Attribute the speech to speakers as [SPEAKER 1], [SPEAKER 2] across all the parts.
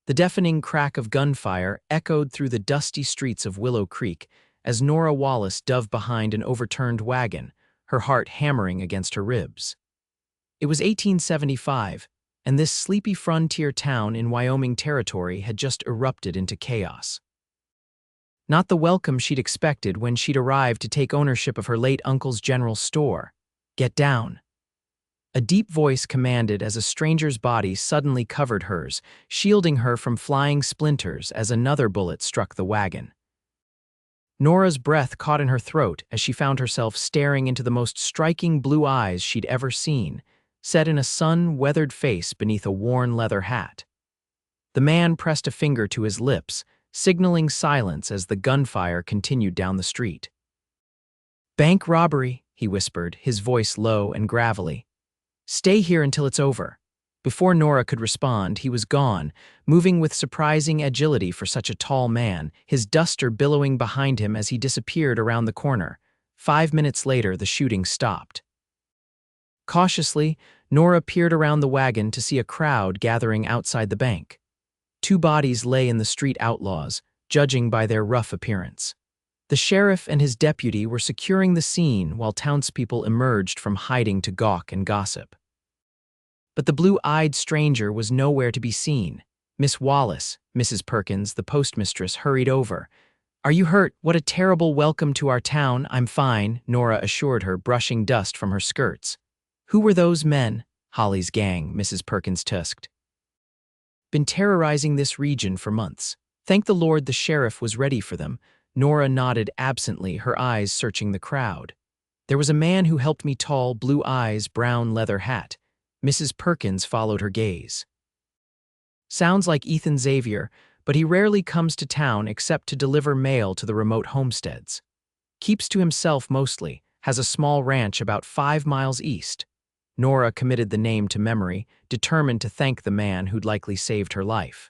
[SPEAKER 1] The deafening crack of gunfire echoed through the dusty streets of Willow Creek as Nora Wallace dove behind an overturned wagon, her heart hammering against her ribs. It was 1875, and this sleepy frontier town in Wyoming Territory had just erupted into chaos. Not the welcome she'd expected when she'd arrived to take ownership of her late uncle's general store. "Get down." A deep voice commanded as a stranger's body suddenly covered hers, shielding her from flying splinters as another bullet struck the wagon. Nora's breath caught in her throat as she found herself staring into the most striking blue eyes she'd ever seen, set in a sun-weathered face beneath a worn leather hat. The man pressed a finger to his lips, signaling silence as the gunfire continued down the street. "Bank robbery," he whispered, his voice low and gravelly. "Stay here until it's over." Before Nora could respond, he was gone, moving with surprising agility for such a tall man, his duster billowing behind him as he disappeared around the corner. 5 minutes later, the shooting stopped. Cautiously, Nora peered around the wagon to see a crowd gathering outside the bank. 2 bodies lay in the street outlaws, judging by their rough appearance. The sheriff and his deputy were securing the scene while townspeople emerged from hiding to gawk and gossip. But the blue-eyed stranger was nowhere to be seen. "Miss Wallace," Mrs. Perkins, the postmistress, hurried over. "Are you hurt? What a terrible welcome to our town." "I'm fine," Nora assured her, brushing dust from her skirts. "Who were those men?" "Holly's gang," Mrs. Perkins tusked. "Been terrorizing this region for months. Thank the Lord the sheriff was ready for them." Nora nodded absently, her eyes searching the crowd. "There was a man who helped me, tall, blue eyes, brown leather hat." Mrs. Perkins followed her gaze. "Sounds like Ethan Xavier, but he rarely comes to town except to deliver mail to the remote homesteads. Keeps to himself mostly, has a small ranch about 5 miles east." Nora committed the name to memory, determined to thank the man who'd likely saved her life.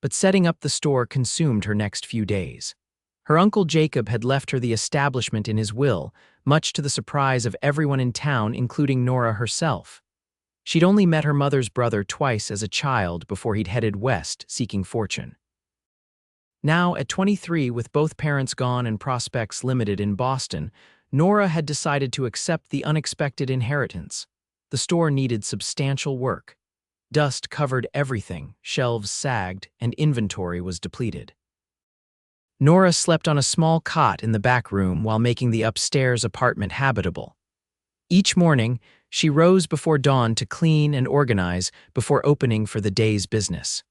[SPEAKER 1] But setting up the store consumed her next few days. Her uncle Jacob had left her the establishment in his will, much to the surprise of everyone in town, including Nora herself. She'd only met her mother's brother twice as a child before he'd headed west seeking fortune. Now, at 23, with both parents gone and prospects limited in Boston, Nora had decided to accept the unexpected inheritance. The store needed substantial work. Dust covered everything, shelves sagged, and inventory was depleted. Nora slept on a small cot in the back room while making the upstairs apartment habitable. Each morning, she rose before dawn to clean and organize before opening for the day's business.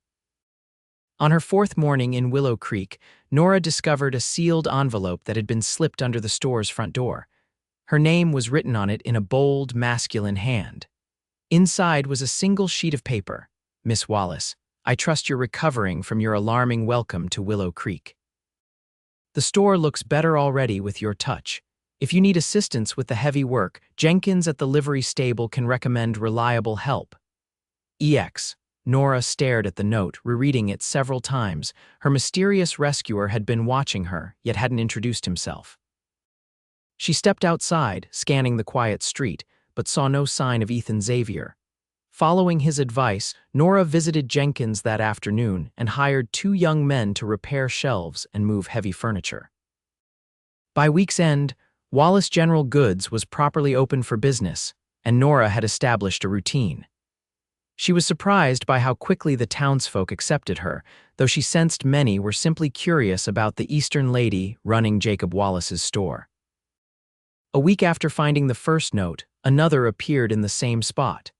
[SPEAKER 1] On her 4th morning in Willow Creek, Nora discovered a sealed envelope that had been slipped under the store's front door. Her name was written on it in a bold, masculine hand. Inside was a single sheet of paper. "Miss Wallace, I trust you're recovering from your alarming welcome to Willow Creek. The store looks better already with your touch. If you need assistance with the heavy work, Jenkins at the livery stable can recommend reliable help. EX." Nora stared at the note, rereading it several times. Her mysterious rescuer had been watching her, yet hadn't introduced himself. She stepped outside, scanning the quiet street, but saw no sign of Ethan Xavier. Following his advice, Nora visited Jenkins that afternoon and hired 2 young men to repair shelves and move heavy furniture. By week's end, Wallace General Goods was properly open for business, and Nora had established a routine. She was surprised by how quickly the townsfolk accepted her, though she sensed many were simply curious about the Eastern lady running Jacob Wallace's store. A week after finding the first note, another appeared in the same spot.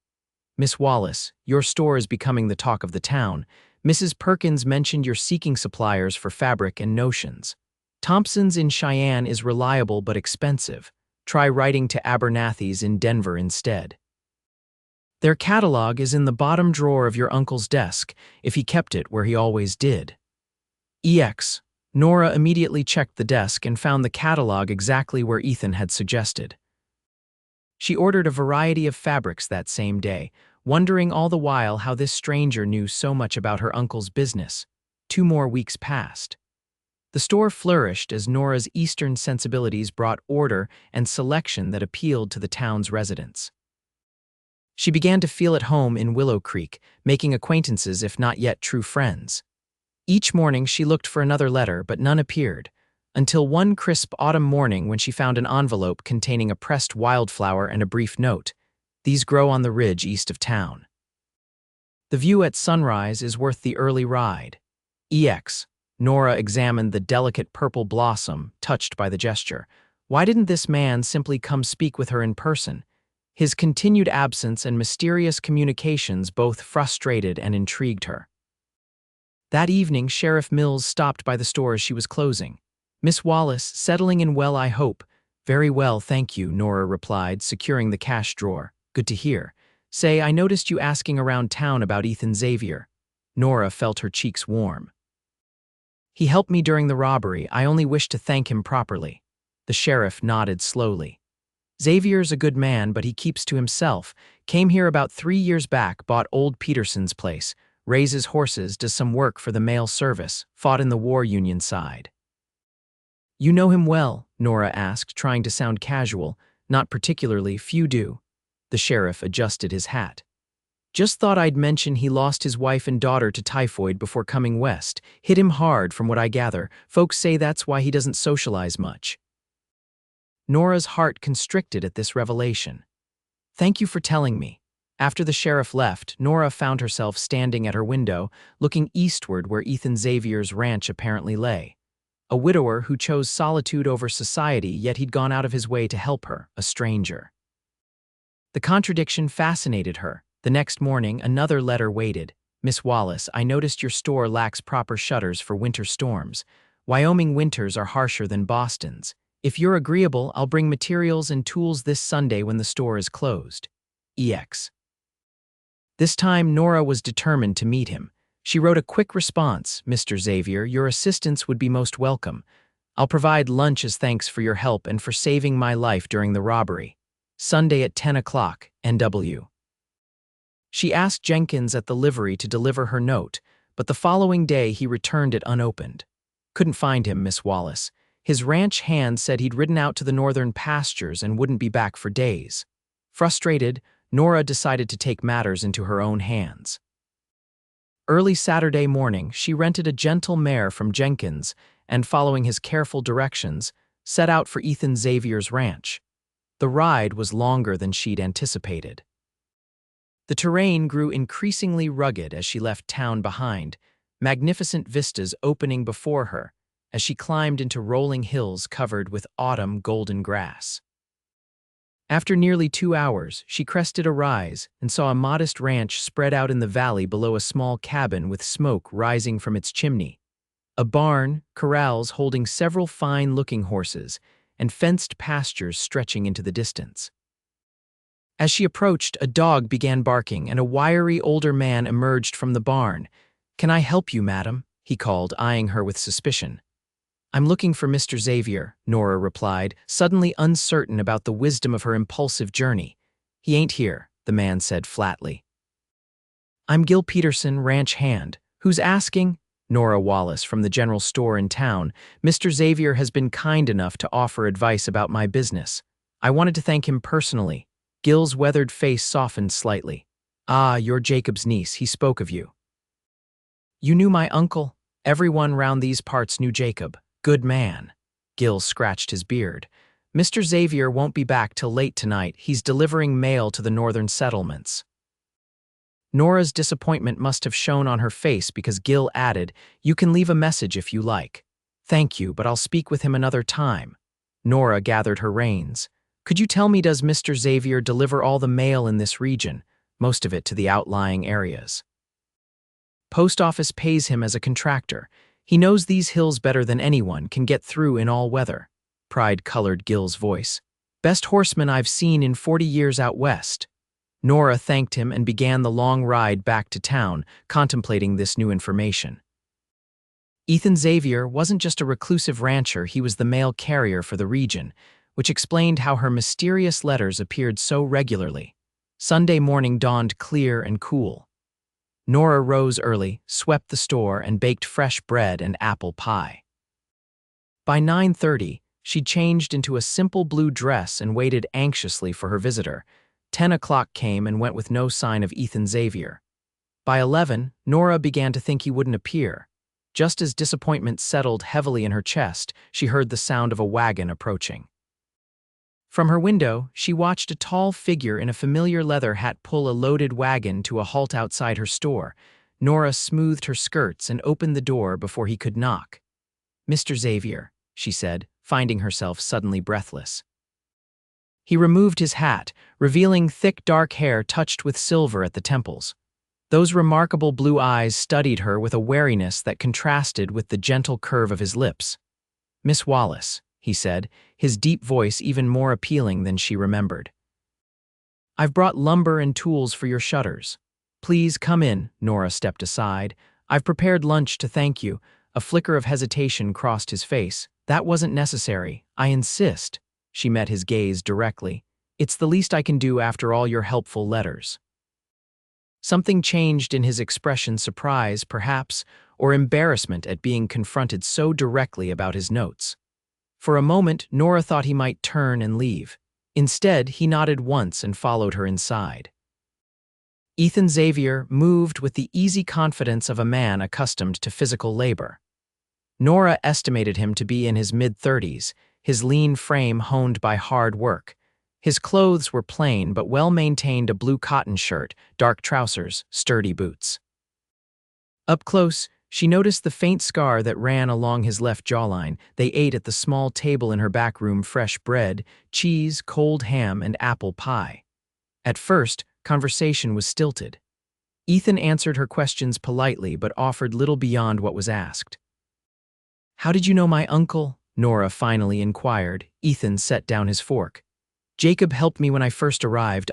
[SPEAKER 1] "Miss Wallace, your store is becoming the talk of the town. Mrs. Perkins mentioned you're seeking suppliers for fabric and notions. Thompson's in Cheyenne is reliable but expensive. Try writing to Abernathy's in Denver instead. Their catalog is in the bottom drawer of your uncle's desk, if he kept it where he always did." EX. Nora immediately checked the desk and found the catalog exactly where Ethan had suggested. She ordered a variety of fabrics that same day, wondering all the while how this stranger knew so much about her uncle's business. 2 more weeks passed. The store flourished as Nora's Eastern sensibilities brought order and selection that appealed to the town's residents. She began to feel at home in Willow Creek, making acquaintances if not yet true friends. Each morning she looked for another letter, but none appeared, until one crisp autumn morning when she found an envelope containing a pressed wildflower and a brief note. These grow on the ridge east of town. The view at sunrise is worth the early ride. EX. Nora examined the delicate purple blossom, touched by the gesture. Why didn't this man simply come speak with her in person? His continued absence and mysterious communications both frustrated and intrigued her. That evening, Sheriff Mills stopped by the store as she was closing. "Miss Wallace, settling in well, I hope." "Very well, thank you," Nora replied, securing the cash drawer. "Good to hear. Say, I noticed you asking around town about Ethan Xavier." Nora felt her cheeks warm. "He helped me during the robbery. I only wish to thank him properly." The sheriff nodded slowly. "Xavier's a good man, but he keeps to himself. Came here about 3 years back, bought old Peterson's place, raises horses, does some work for the mail service, fought in the war union side." "You know him well?" Nora asked, trying to sound casual. "Not particularly, few do." The sheriff adjusted his hat. "Just thought I'd mention he lost his wife and daughter to typhoid before coming west. Hit him hard, from what I gather. Folks say that's why he doesn't socialize much." Nora's heart constricted at this revelation. "Thank you for telling me." After the sheriff left, Nora found herself standing at her window, looking eastward where Ethan Xavier's ranch apparently lay. A widower who chose solitude over society, yet he'd gone out of his way to help her, a stranger. The contradiction fascinated her. The next morning, another letter waited. "Miss Wallace, I noticed your store lacks proper shutters for winter storms. Wyoming winters are harsher than Boston's. If you're agreeable, I'll bring materials and tools this Sunday when the store is closed. EX." This time, Nora was determined to meet him. She wrote a quick response. "Mr. Xavier, your assistance would be most welcome. I'll provide lunch as thanks for your help and for saving my life during the robbery. Sunday at 10 o'clock, NW." She asked Jenkins at the livery to deliver her note, but the following day he returned it unopened. "Couldn't find him, Miss Wallace. His ranch hand said he'd ridden out to the northern pastures and wouldn't be back for days." Frustrated, Nora decided to take matters into her own hands. Early Saturday morning, she rented a gentle mare from Jenkins and, following his careful directions, set out for Ethan Xavier's ranch. The ride was longer than she'd anticipated. The terrain grew increasingly rugged as she left town behind, magnificent vistas opening before her as she climbed into rolling hills covered with autumn golden grass. After nearly 2 hours, she crested a rise and saw a modest ranch spread out in the valley below a small cabin with smoke rising from its chimney. A barn, corrals holding several fine-looking horses, and fenced pastures stretching into the distance. As she approached, a dog began barking and a wiry older man emerged from the barn. "Can I help you, madam?" he called, eyeing her with suspicion. "I'm looking for Mr. Xavier," Nora replied, suddenly uncertain about the wisdom of her impulsive journey. "He ain't here," the man said flatly. "I'm Gil Peterson, ranch hand. Who's asking?" "Nora Wallace from the general store in town. Mr. Xavier has been kind enough to offer advice about my business. I wanted to thank him personally." Gil's weathered face softened slightly. "Ah, you're Jacob's niece. He spoke of you." "You knew my uncle?" "Everyone round these parts knew Jacob. Good man." Gil scratched his beard. "Mr. Xavier won't be back till late tonight. He's delivering mail to the northern settlements." Nora's disappointment must have shown on her face because Gil added, "You can leave a message if you like." "Thank you, but I'll speak with him another time." Nora gathered her reins. "Could you tell me, does Mr. Xavier deliver all the mail in this region, most of it to the outlying areas?" "Post office pays him as a contractor. He knows these hills better than anyone, can get through in all weather." Pride colored Gil's voice. "Best horseman I've seen in 40 years out west." Nora thanked him and began the long ride back to town, contemplating this new information. Ethan Xavier wasn't just a reclusive rancher, he was the mail carrier for the region, which explained how her mysterious letters appeared so regularly. Sunday morning dawned clear and cool. Nora rose early, swept the store, and baked fresh bread and apple pie. By 9:30, she changed into a simple blue dress and waited anxiously for her visitor. 10 o'clock came and went with no sign of Ethan Xavier. By 11, Nora began to think he wouldn't appear. Just as disappointment settled heavily in her chest, she heard the sound of a wagon approaching. From her window, she watched a tall figure in a familiar leather hat pull a loaded wagon to a halt outside her store. Nora smoothed her skirts and opened the door before he could knock. "Mr. Xavier," she said, finding herself suddenly breathless. He removed his hat, revealing thick dark hair touched with silver at the temples. Those remarkable blue eyes studied her with a wariness that contrasted with the gentle curve of his lips. "Miss Wallace," he said, his deep voice even more appealing than she remembered. "I've brought lumber and tools for your shutters. Please come in." Nora stepped aside. "I've prepared lunch to thank you." A flicker of hesitation crossed his face. "That wasn't necessary. I insist." She met his gaze directly. "It's the least I can do after all your helpful letters." Something changed in his expression, surprise, perhaps, or embarrassment at being confronted so directly about his notes. For a moment, Nora thought he might turn and leave. Instead, he nodded once and followed her inside. Ethan Xavier moved with the easy confidence of a man accustomed to physical labor. Nora estimated him to be in his mid-30s, his lean frame honed by hard work. His clothes were plain but well-maintained: a blue cotton shirt, dark trousers, sturdy boots. Up close, she noticed the faint scar that ran along his left jawline. They ate at the small table in her back room fresh bread, cheese, cold ham, and apple pie. At first, conversation was stilted. Ethan answered her questions politely but offered little beyond what was asked. "How did you know my uncle?" Nora finally inquired. Ethan set down his fork. "Jacob helped me when I first arrived.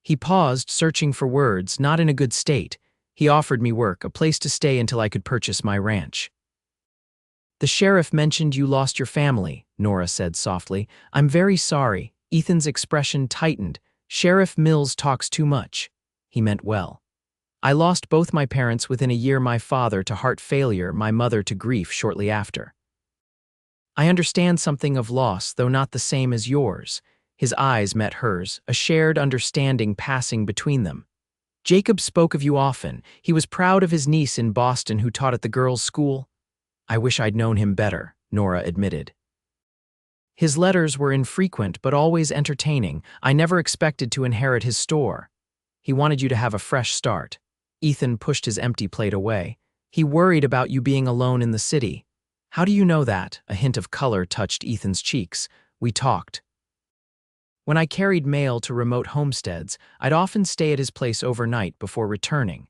[SPEAKER 1] He paused, searching for words, not in a good state. He offered me work, a place to stay until I could purchase my ranch." "The sheriff mentioned you lost your family," Nora said softly. "I'm very sorry." Ethan's expression tightened. "Sheriff Mills talks too much." He meant well. "I lost both my parents within a year, my father to heart failure, my mother to grief shortly after. I understand something of loss, though not the same as yours." His eyes met hers, a shared understanding passing between them. "Jacob spoke of you often. He was proud of his niece in Boston who taught at the girls' school." "I wish I'd known him better," Nora admitted. "His letters were infrequent but always entertaining. I never expected to inherit his store. He wanted you to have a fresh start." Ethan pushed his empty plate away. "He worried about you being alone in the city." "How do you know that?" A hint of color touched Ethan's cheeks. "We talked. When I carried mail to remote homesteads, I'd often stay at his place overnight before returning.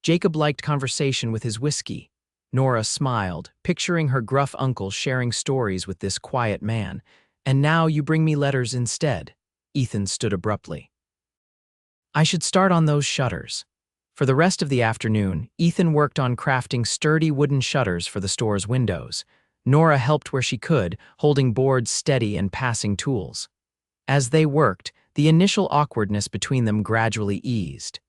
[SPEAKER 1] Jacob liked conversation with his whiskey." Nora smiled, picturing her gruff uncle sharing stories with this quiet man. "And now you bring me letters instead." Ethan stood abruptly. "I should start on those shutters." For the rest of the afternoon, Ethan worked on crafting sturdy wooden shutters for the store's windows. Nora helped where she could, holding boards steady and passing tools. As they worked, the initial awkwardness between them gradually eased.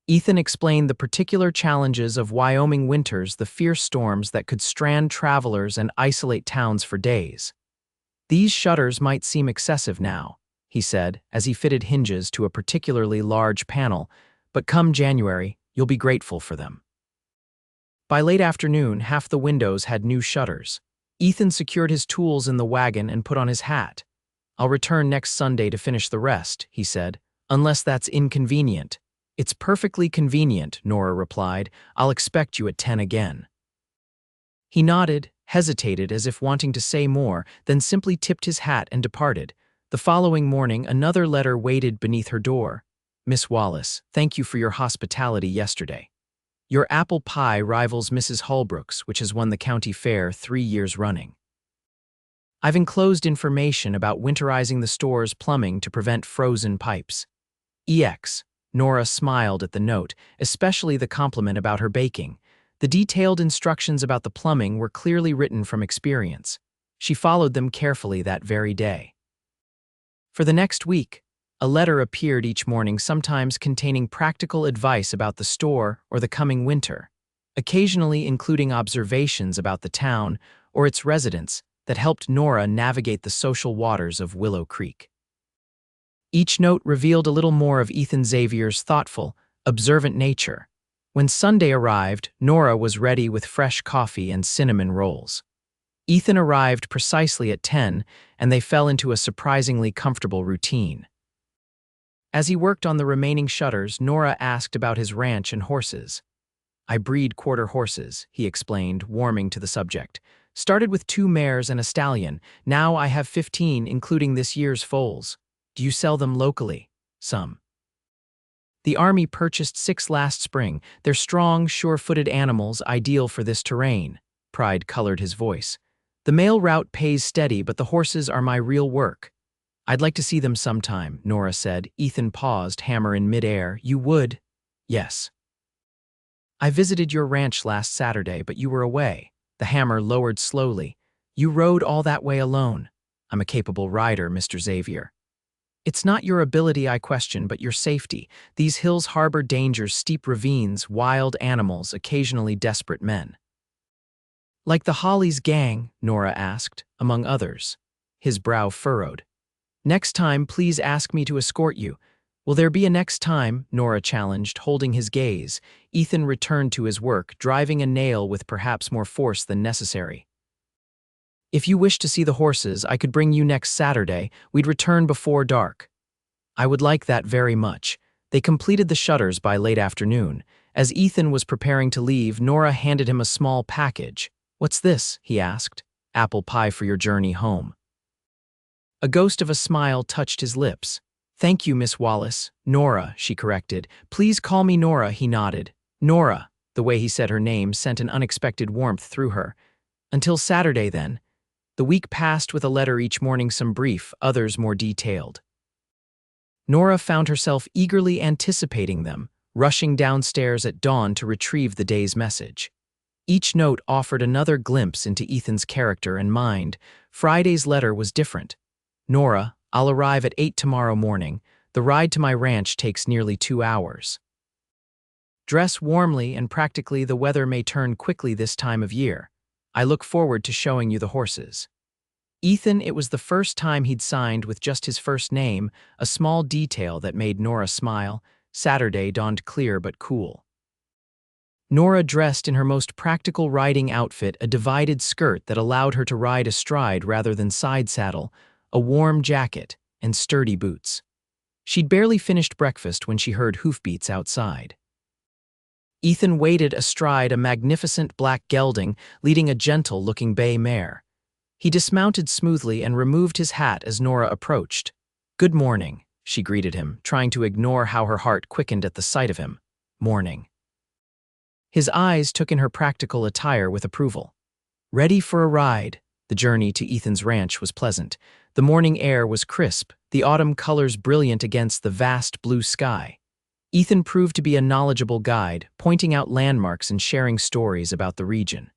[SPEAKER 1] Ethan explained the particular challenges of Wyoming winters, the fierce storms that could strand travelers and isolate towns for days. "These shutters might seem excessive now," he said, as he fitted hinges to a particularly large panel, "but come January, you'll be grateful for them." By late afternoon, half the windows had new shutters. Ethan secured his tools in the wagon and put on his hat. "I'll return next Sunday to finish the rest," he said, "unless that's inconvenient." "It's perfectly convenient," Nora replied. "I'll expect you at 10 again." He nodded, hesitated as if wanting to say more, then simply tipped his hat and departed. The following morning, another letter waited beneath her door. "Miss Wallace, thank you for your hospitality yesterday. Your apple pie rivals Mrs. Holbrook's, which has won the county fair 3 years running. I've enclosed information about winterizing the store's plumbing to prevent frozen pipes. EX." Nora smiled at the note, especially the compliment about her baking. The detailed instructions about the plumbing were clearly written from experience. She followed them carefully that very day. For the next week, a letter appeared each morning, sometimes containing practical advice about the store or the coming winter, occasionally including observations about the town or its residents that helped Nora navigate the social waters of Willow Creek. Each note revealed a little more of Ethan Xavier's thoughtful, observant nature. When Sunday arrived, Nora was ready with fresh coffee and cinnamon rolls. Ethan arrived precisely at 10, and they fell into a surprisingly comfortable routine. As he worked on the remaining shutters, Nora asked about his ranch and horses. "I breed quarter horses," he explained, warming to the subject. "Started with 2 mares and a stallion. Now I have 15, including this year's foals. Do you sell them locally?" "Some. The army purchased 6 last spring. They're strong, sure-footed animals, ideal for this terrain." Pride colored his voice. "The mail route pays steady, but the horses are my real work." "I'd like to see them sometime," Nora said. Ethan paused, hammer in midair. "You would?" "Yes. I visited your ranch last Saturday, but you were away." The hammer lowered slowly. "You rode all that way alone." "I'm a capable rider, Mr. Xavier." "It's not your ability I question, but your safety. These hills harbor dangers, steep ravines, wild animals, occasionally desperate men." "Like the Hollies gang?" Nora asked, "among others." His brow furrowed. "Next time, please ask me to escort you." "Will there be a next time?" Nora challenged, holding his gaze. Ethan returned to his work, driving a nail with perhaps more force than necessary. "If you wish to see the horses, I could bring you next Saturday. We'd return before dark." "I would like that very much." They completed the shutters by late afternoon. As Ethan was preparing to leave, Nora handed him a small package. "What's this?" he asked. "Apple pie for your journey home." A ghost of a smile touched his lips. "Thank you, Miss Wallace." "Nora," she corrected. "Please call me Nora," he nodded. "Nora." The way he said her name sent an unexpected warmth through her. "Until Saturday, then." The week passed with a letter each morning, some brief, others more detailed. Nora found herself eagerly anticipating them, rushing downstairs at dawn to retrieve the day's message. Each note offered another glimpse into Ethan's character and mind. Friday's letter was different. "Nora, I'll arrive at 8 tomorrow morning. The ride to my ranch takes nearly 2 hours. Dress warmly, and practically the weather may turn quickly this time of year. I look forward to showing you the horses." Ethan, it was the first time he'd signed with just his first name, a small detail that made Nora smile. Saturday dawned clear but cool. Nora dressed in her most practical riding outfit, a divided skirt that allowed her to ride astride rather than side saddle, a warm jacket, and sturdy boots. She'd barely finished breakfast when she heard hoofbeats outside. Ethan waited astride a magnificent black gelding, leading a gentle-looking bay mare. He dismounted smoothly and removed his hat as Nora approached. "Good morning," she greeted him, trying to ignore how her heart quickened at the sight of him. "Morning." His eyes took in her practical attire with approval. "Ready for a ride?" The journey to Ethan's ranch was pleasant. The morning air was crisp, the autumn colors brilliant against the vast blue sky. Ethan proved to be a knowledgeable guide, pointing out landmarks and sharing stories about the region.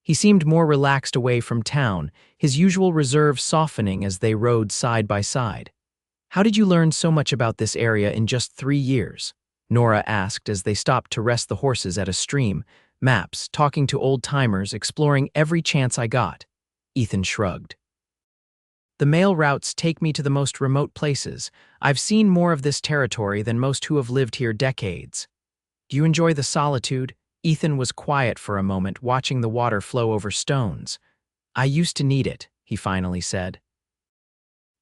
[SPEAKER 1] He seemed more relaxed away from town, his usual reserve softening as they rode side by side. "How did you learn so much about this area in just 3 years?" Nora asked as they stopped to rest the horses at a stream. "Maps, talking to old-timers, exploring every chance I got." Ethan shrugged. "The mail routes take me to the most remote places. I've seen more of this territory than most who have lived here decades." "Do you enjoy the solitude?" Ethan was quiet for a moment, watching the water flow over stones. "I used to need it," he finally said.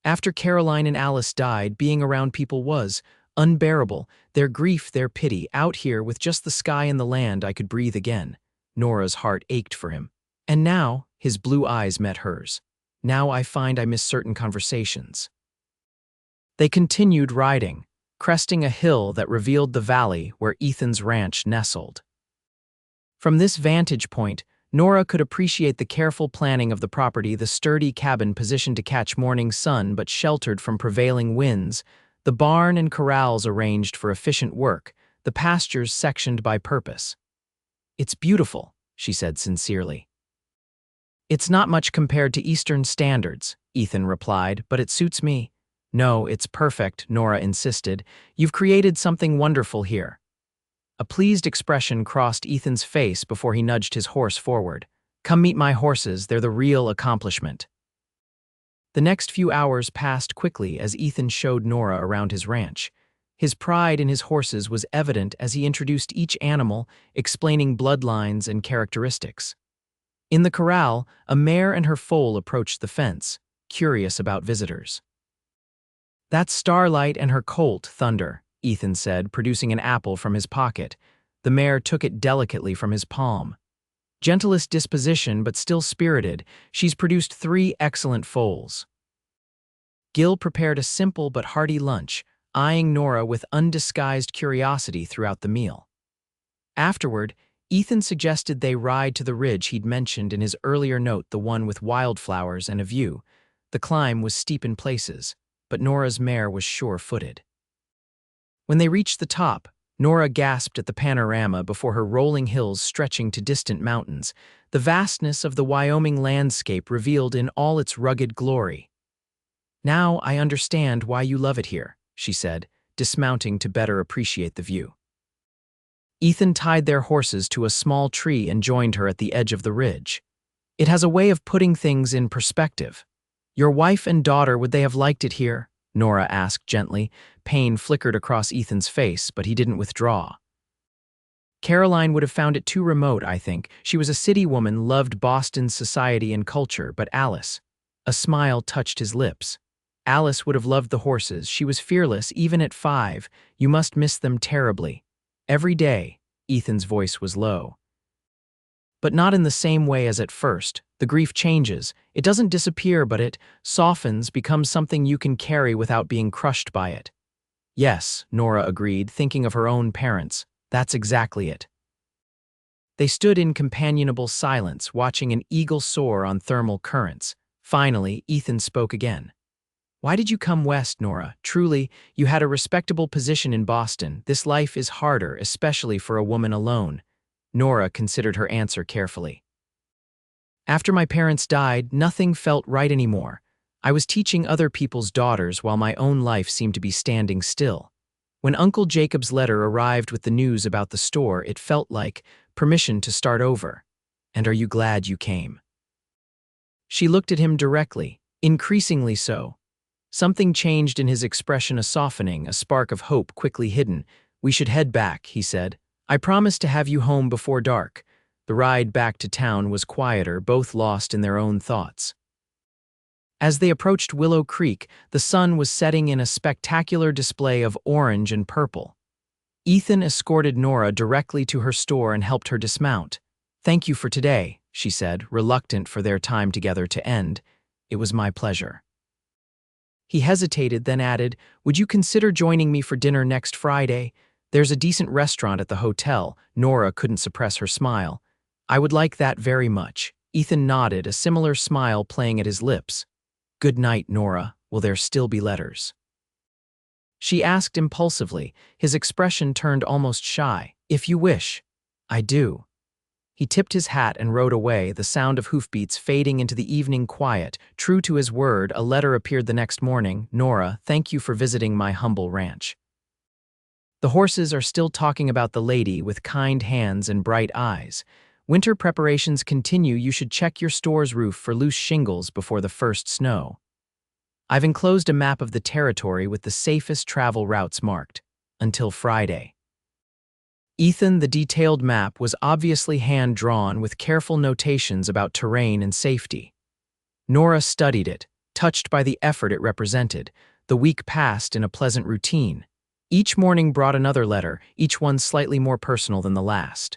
[SPEAKER 1] "After Caroline and Alice died, being around people was unbearable. Their grief, their pity. Out here, with just the sky and the land, I could breathe again." Nora's heart ached for him. "And now," his blue eyes met hers, "now I find I miss certain conversations." They continued riding, cresting a hill that revealed the valley where Ethan's ranch nestled. From this vantage point, Nora could appreciate the careful planning of the property, the sturdy cabin positioned to catch morning sun but sheltered from prevailing winds, the barn and corrals arranged for efficient work, the pastures sectioned by purpose. "It's beautiful," she said sincerely. "It's not much compared to Eastern standards," Ethan replied, "but it suits me." "No, it's perfect," Nora insisted. "You've created something wonderful here." A pleased expression crossed Ethan's face before he nudged his horse forward. "Come meet my horses, they're the real accomplishment." The next few hours passed quickly as Ethan showed Nora around his ranch. His pride in his horses was evident as he introduced each animal, explaining bloodlines and characteristics. In the corral, a mare and her foal approached the fence, curious about visitors. "That's Starlight and her colt, Thunder," Ethan said, producing an apple from his pocket. The mare took it delicately from his palm. "Gentlest disposition but still spirited, she's produced 3 excellent foals." Gil prepared a simple but hearty lunch, eyeing Nora with undisguised curiosity throughout the meal. Afterward, Ethan suggested they ride to the ridge he'd mentioned in his earlier note, the one with wildflowers and a view. The climb was steep in places, but Nora's mare was sure-footed. When they reached the top, Nora gasped at the panorama before her rolling hills stretching to distant mountains, the vastness of the Wyoming landscape revealed in all its rugged glory. "Now I understand why you love it here," she said, dismounting to better appreciate the view. Ethan tied their horses to a small tree and joined her at the edge of the ridge. "It has a way of putting things in perspective. Your wife and daughter, would they have liked it here?" Nora asked gently. Pain flickered across Ethan's face, but he didn't withdraw. "Caroline would have found it too remote, I think. She was a city woman, loved Boston's society and culture, but Alice—" A smile touched his lips. "Alice would have loved the horses. She was fearless, even at 5. You must miss them terribly." "Every day," Ethan's voice was low. "But not in the same way as at first. The grief changes. It doesn't disappear, but it softens, becomes something you can carry without being crushed by it." "Yes," Nora agreed, thinking of her own parents. "That's exactly it." They stood in companionable silence, watching an eagle soar on thermal currents. Finally, Ethan spoke again. "Why did you come west, Nora? Truly, you had a respectable position in Boston. This life is harder, especially for a woman alone." Nora considered her answer carefully. "After my parents died, nothing felt right anymore. I was teaching other people's daughters while my own life seemed to be standing still. When Uncle Jacob's letter arrived with the news about the store, it felt like permission to start over. And are you glad you came?" She looked at him directly, increasingly so. Something changed in his expression, a softening, a spark of hope quickly hidden. "We should head back," he said. "I promised to have you home before dark." The ride back to town was quieter, both lost in their own thoughts. As they approached Willow Creek, the sun was setting in a spectacular display of orange and purple. Ethan escorted Nora directly to her store and helped her dismount. "Thank you for today," she said, reluctant for their time together to end. "It was my pleasure." He hesitated, then added, "Would you consider joining me for dinner next Friday? There's a decent restaurant at the hotel." Nora couldn't suppress her smile. "I would like that very much." Ethan nodded, a similar smile playing at his lips. "Good night, Nora. Will there still be letters?" She asked impulsively, his expression turned almost shy. "If you wish." "I do." He tipped his hat and rode away, the sound of hoofbeats fading into the evening quiet. True to his word, a letter appeared the next morning. "Nora, thank you for visiting my humble ranch. The horses are still talking about the lady with kind hands and bright eyes. Winter preparations continue. You should check your store's roof for loose shingles before the first snow. I've enclosed a map of the territory with the safest travel routes marked. Until Friday." Ethan, the detailed map, was obviously hand-drawn with careful notations about terrain and safety. Nora studied it, touched by the effort it represented. The week passed in a pleasant routine. Each morning brought another letter, each one slightly more personal than the last.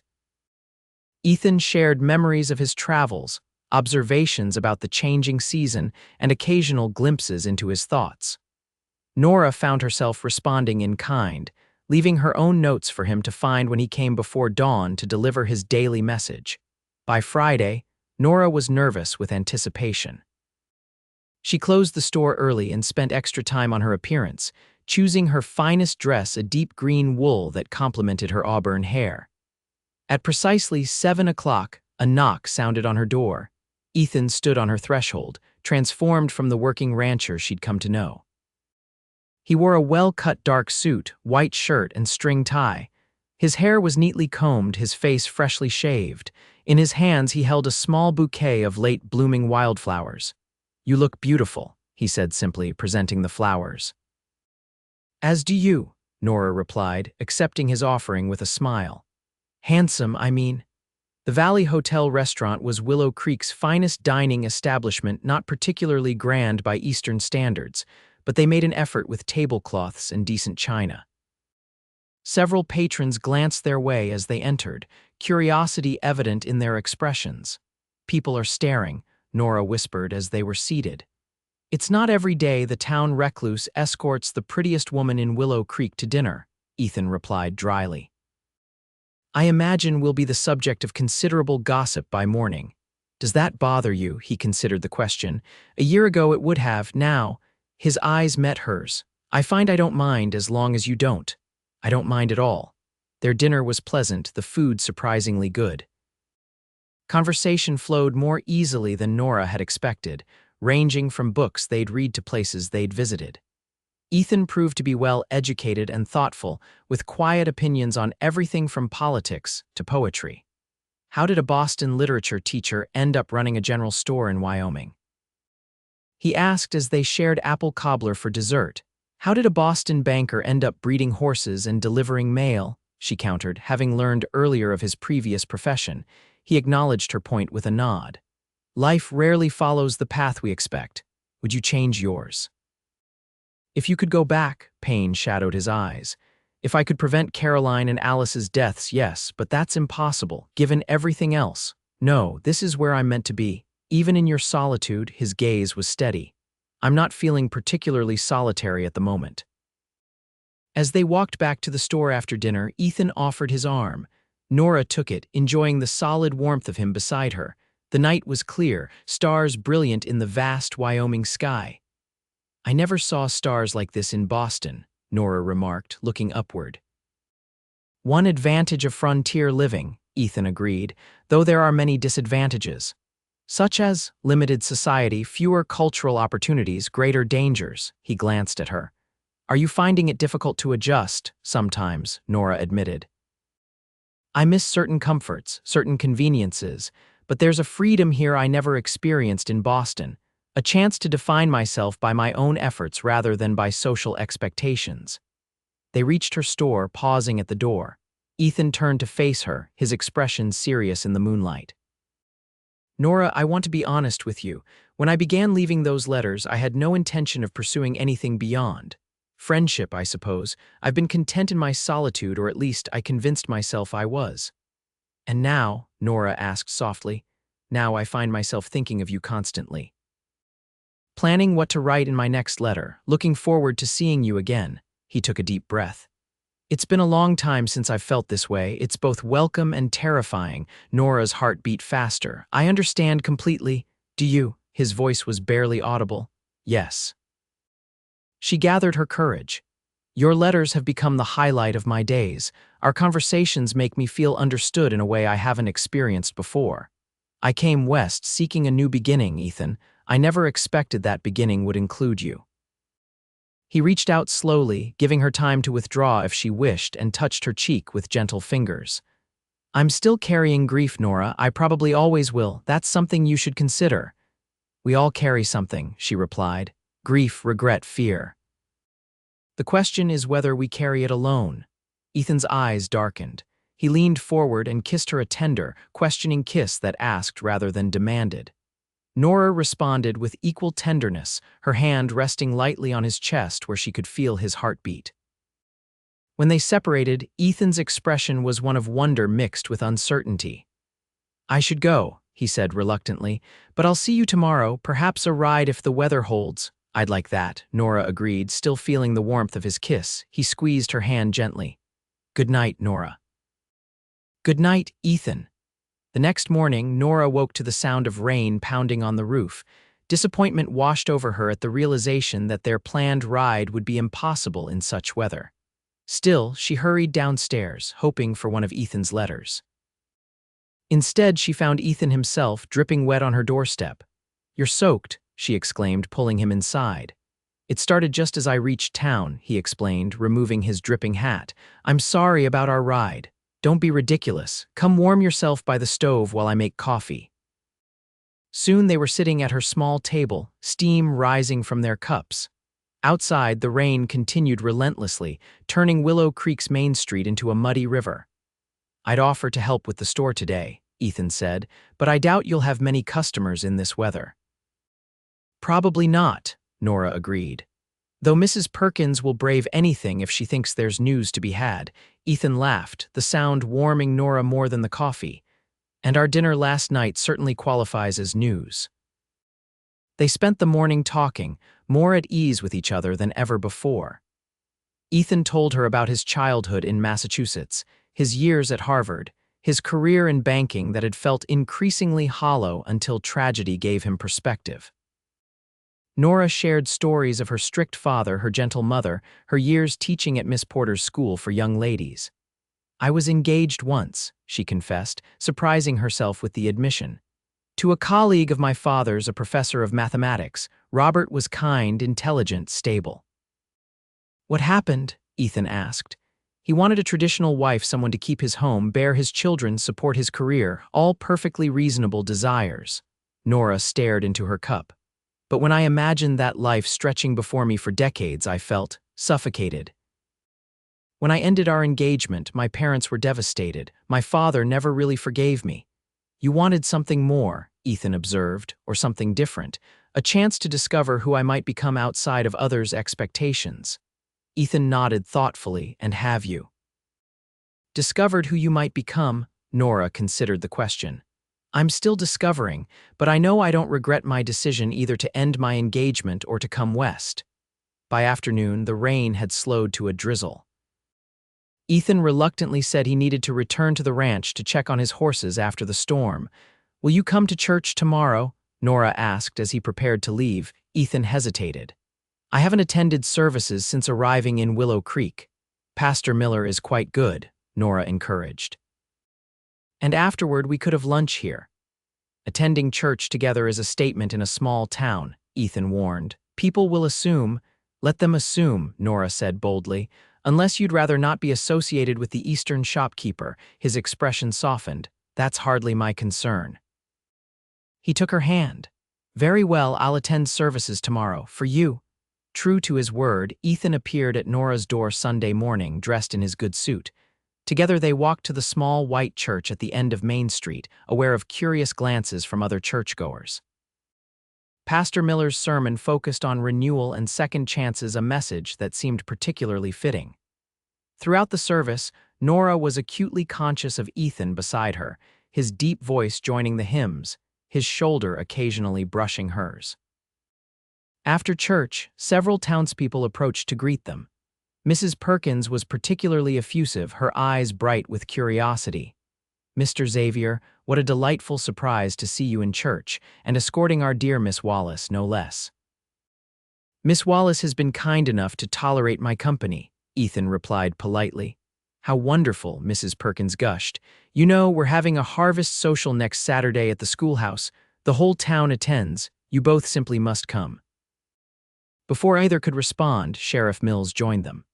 [SPEAKER 1] Ethan shared memories of his travels, observations about the changing season, and occasional glimpses into his thoughts. Nora found herself responding in kind, leaving her own notes for him to find when he came before dawn to deliver his daily message. By Friday, Nora was nervous with anticipation. She closed the store early and spent extra time on her appearance, choosing her finest dress, a deep green wool that complemented her auburn hair. At precisely 7 o'clock, a knock sounded on her door. Ethan stood on her threshold, transformed from the working rancher she'd come to know. He wore a well-cut dark suit, white shirt, and string tie. His hair was neatly combed, his face freshly shaved. In his hands he held a small bouquet of late-blooming wildflowers. "You look beautiful," he said simply, presenting the flowers. As do you, Nora replied, accepting his offering with a smile. Handsome, I mean. The Valley Hotel restaurant was Willow Creek's finest dining establishment, not particularly grand by Eastern standards, but they made an effort with tablecloths and decent china. Several patrons glanced their way as they entered, curiosity evident in their expressions. People are staring, Nora whispered as they were seated. It's not every day the town recluse escorts the prettiest woman in Willow Creek to dinner, Ethan replied dryly. I imagine we'll be the subject of considerable gossip by morning. Does that bother you? He considered the question. A year ago it would have, now. His eyes met hers. I find I don't mind as long as you don't. I don't mind at all. Their dinner was pleasant, the food surprisingly good. Conversation flowed more easily than Nora had expected, ranging from books they'd read to places they'd visited. Ethan proved to be well-educated and thoughtful, with quiet opinions on everything from politics to poetry. How did a Boston literature teacher end up running a general store in Wyoming? He asked as they shared apple cobbler for dessert. How did a Boston banker end up breeding horses and delivering mail? She countered, having learned earlier of his previous profession. He acknowledged her point with a nod. Life rarely follows the path we expect. Would you change yours? If you could go back, pain shadowed his eyes. If I could prevent Caroline and Alice's deaths, yes, but that's impossible, given everything else. No, this is where I'm meant to be. Even in your solitude, his gaze was steady. I'm not feeling particularly solitary at the moment. As they walked back to the store after dinner, Ethan offered his arm. Nora took it, enjoying the solid warmth of him beside her. The night was clear, stars brilliant in the vast Wyoming sky. I never saw stars like this in Boston, Nora remarked, looking upward. One advantage of frontier living, Ethan agreed, though there are many disadvantages. Such as limited society, fewer cultural opportunities, greater dangers, he glanced at her. Are you finding it difficult to adjust? Sometimes, Nora admitted. I miss certain comforts, certain conveniences, but there's a freedom here I never experienced in Boston. A chance to define myself by my own efforts rather than by social expectations. They reached her store, pausing at the door. Ethan turned to face her, his expression serious in the moonlight. Nora, I want to be honest with you. When I began leaving those letters, I had no intention of pursuing anything beyond. Friendship, I suppose. I've been content in my solitude, or at least I convinced myself I was. And now, Nora asked softly, now I find myself thinking of you constantly. Planning what to write in my next letter, looking forward to seeing you again. He took a deep breath. It's been a long time since I've felt this way. It's both welcome and terrifying. Nora's heart beat faster. I understand completely. Do you? His voice was barely audible. Yes. She gathered her courage. Your letters have become the highlight of my days. Our conversations make me feel understood in a way I haven't experienced before. I came west seeking a new beginning, Ethan. I never expected that beginning would include you. He reached out slowly, giving her time to withdraw if she wished, and touched her cheek with gentle fingers. I'm still carrying grief, Nora. I probably always will. That's something you should consider. We all carry something, she replied. Grief, regret, fear. The question is whether we carry it alone. Ethan's eyes darkened. He leaned forward and kissed her a tender, questioning kiss that asked rather than demanded. Nora responded with equal tenderness, her hand resting lightly on his chest where she could feel his heartbeat. When they separated, Ethan's expression was one of wonder mixed with uncertainty. I should go, he said reluctantly, but I'll see you tomorrow, perhaps a ride if the weather holds. I'd like that, Nora agreed, still feeling the warmth of his kiss. He squeezed her hand gently. Good night, Nora. Good night, Ethan. The next morning, Nora woke to the sound of rain pounding on the roof. Disappointment washed over her at the realization that their planned ride would be impossible in such weather. Still, she hurried downstairs, hoping for one of Ethan's letters. Instead, she found Ethan himself, dripping wet on her doorstep. You're soaked, she exclaimed, pulling him inside. It started just as I reached town, he explained, removing his dripping hat. I'm sorry about our ride. Don't be ridiculous. Come warm yourself by the stove while I make coffee. Soon they were sitting at her small table, steam rising from their cups. Outside, the rain continued relentlessly, turning Willow Creek's main street into a muddy river. "I'd offer to help with the store today," Ethan said, "but I doubt you'll have many customers in this weather." "Probably not," Nora agreed. "Though Mrs. Perkins will brave anything if she thinks there's news to be had," Ethan laughed, the sound warming Nora more than the coffee. "And our dinner last night certainly qualifies as news." They spent the morning talking, more at ease with each other than ever before. Ethan told her about his childhood in Massachusetts, his years at Harvard, his career in banking that had felt increasingly hollow until tragedy gave him perspective. Nora shared stories of her strict father, her gentle mother, her years teaching at Miss Porter's school for young ladies. "I was engaged once," she confessed, surprising herself with the admission. "To a colleague of my father's, a professor of mathematics. Robert was kind, intelligent, stable." "What happened?" Ethan asked. He wanted a traditional wife, someone to keep his home, bear his children, support his career, all perfectly reasonable desires. Nora stared into her cup. "But when I imagined that life stretching before me for decades, I felt suffocated. When I ended our engagement, my parents were devastated. My father never really forgave me." "You wanted something more," Ethan observed, "or something different, a chance to discover who I might become outside of others' expectations." Ethan nodded thoughtfully. "And have you discovered who you might become?" Nora considered the question. "I'm still discovering, but I know I don't regret my decision either to end my engagement or to come west." By afternoon, the rain had slowed to a drizzle. Ethan reluctantly said he needed to return to the ranch to check on his horses after the storm. "Will you come to church tomorrow?" Nora asked as he prepared to leave. Ethan hesitated. "I haven't attended services since arriving in Willow Creek. Pastor Miller is quite good," Nora encouraged. "And afterward we could have lunch here." "Attending church together is a statement in a small town," Ethan warned. "People will assume." "Let them assume," Nora said boldly. "Unless you'd rather not be associated with the Eastern shopkeeper." His expression softened. "That's hardly my concern." He took her hand. "Very well, I'll attend services tomorrow, for you." True to his word, Ethan appeared at Nora's door Sunday morning, dressed in his good suit. Together they walked to the small white church at the end of Main Street, aware of curious glances from other churchgoers. Pastor Miller's sermon focused on renewal and second chances, a message that seemed particularly fitting. Throughout the service, Nora was acutely conscious of Ethan beside her, his deep voice joining the hymns, his shoulder occasionally brushing hers. After church, several townspeople approached to greet them. Mrs. Perkins was particularly effusive, her eyes bright with curiosity. "Mr. Xavier, what a delightful surprise to see you in church, and escorting our dear Miss Wallace, no less." "Miss Wallace has been kind enough to tolerate my company," Ethan replied politely. "How wonderful," Mrs. Perkins gushed. "You know, we're having a harvest social next Saturday at the schoolhouse. The whole town attends. You both simply must come." Before either could respond, Sheriff Mills joined them.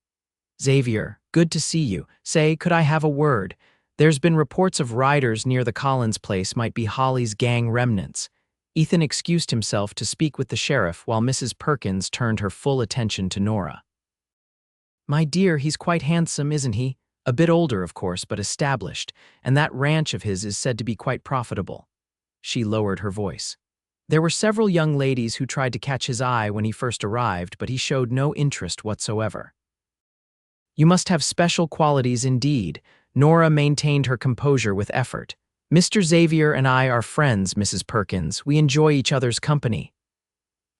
[SPEAKER 1] "Xavier, good to see you. Say, could I have a word? There's been reports of riders near the Collins place might be Holly's gang remnants." Ethan excused himself to speak with the sheriff while Mrs. Perkins turned her full attention to Nora. "My dear, he's quite handsome, isn't he? A bit older, of course, but established, and that ranch of his is said to be quite profitable." She lowered her voice. "There were several young ladies who tried to catch his eye when he first arrived, but he showed no interest whatsoever." "You must have special qualities indeed." Nora maintained her composure with effort. "Mr. Xavier and I are friends, Mrs. Perkins. We enjoy each other's company."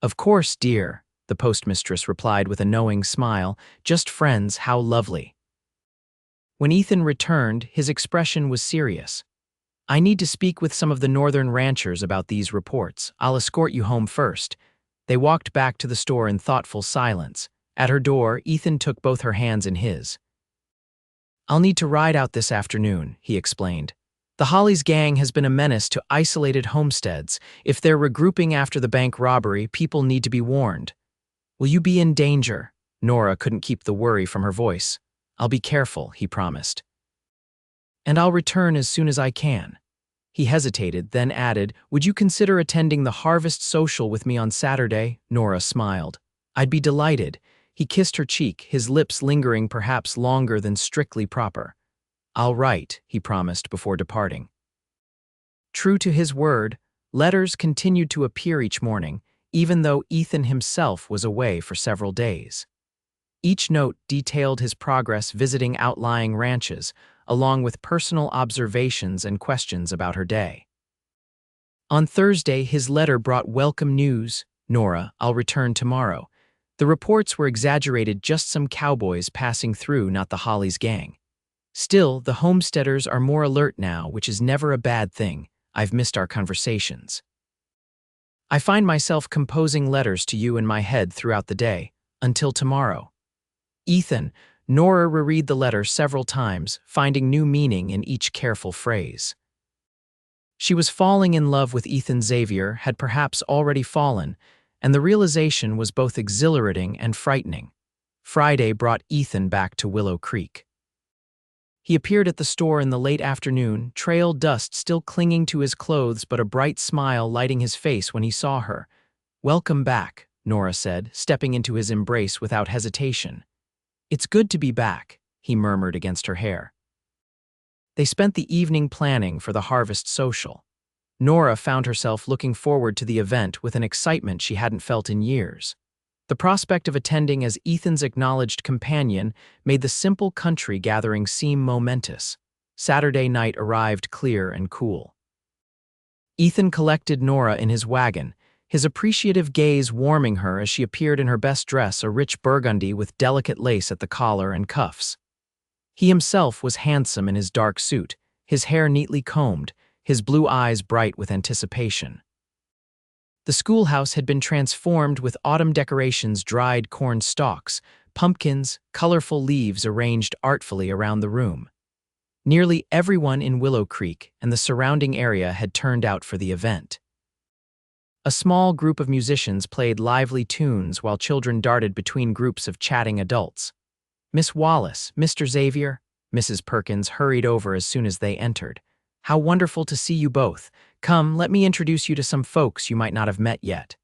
[SPEAKER 1] "Of course, dear," the postmistress replied with a knowing smile. "Just friends, how lovely." When Ethan returned, his expression was serious. "I need to speak with some of the northern ranchers about these reports. I'll escort you home first." They walked back to the store in thoughtful silence. At her door, Ethan took both her hands in his. "I'll need to ride out this afternoon," he explained. "The Hollies gang has been a menace to isolated homesteads. If they're regrouping after the bank robbery, people need to be warned." "Will you be in danger?" Nora couldn't keep the worry from her voice. "I'll be careful," he promised. "And I'll return as soon as I can." He hesitated, then added, "Would you consider attending the harvest social with me on Saturday?" Nora smiled. "I'd be delighted." He kissed her cheek, his lips lingering perhaps longer than strictly proper. "I'll write," he promised before departing. True to his word, letters continued to appear each morning, even though Ethan himself was away for several days. Each note detailed his progress visiting outlying ranches, along with personal observations and questions about her day. On Thursday, his letter brought welcome news. "Nora, I'll return tomorrow." The reports were exaggerated, just some cowboys passing through, not the Holly's gang. "Still, the homesteaders are more alert now, which is never a bad thing. I've missed our conversations. I find myself composing letters to you in my head throughout the day. Until tomorrow." Ethan. Nora reread the letter several times, finding new meaning in each careful phrase. She was falling in love with Ethan Xavier, had perhaps already fallen, and the realization was both exhilarating and frightening. Friday brought Ethan back to Willow Creek. He appeared at the store in the late afternoon, trail dust still clinging to his clothes but a bright smile lighting his face when he saw her. "Welcome back," Nora said, stepping into his embrace without hesitation. "It's good to be back," he murmured against her hair. They spent the evening planning for the harvest social. Nora found herself looking forward to the event with an excitement she hadn't felt in years. The prospect of attending as Ethan's acknowledged companion made the simple country gathering seem momentous. Saturday night arrived clear and cool. Ethan collected Nora in his wagon, his appreciative gaze warming her as she appeared in her best dress, a rich burgundy with delicate lace at the collar and cuffs. He himself was handsome in his dark suit, his hair neatly combed, his blue eyes bright with anticipation. The schoolhouse had been transformed with autumn decorations, dried corn stalks, pumpkins, colorful leaves arranged artfully around the room. Nearly everyone in Willow Creek and the surrounding area had turned out for the event. A small group of musicians played lively tunes while children darted between groups of chatting adults. "Miss Wallace, Mr. Xavier," Mrs. Perkins hurried over as soon as they entered. "How wonderful to see you both. Come, let me introduce you to some folks you might not have met yet."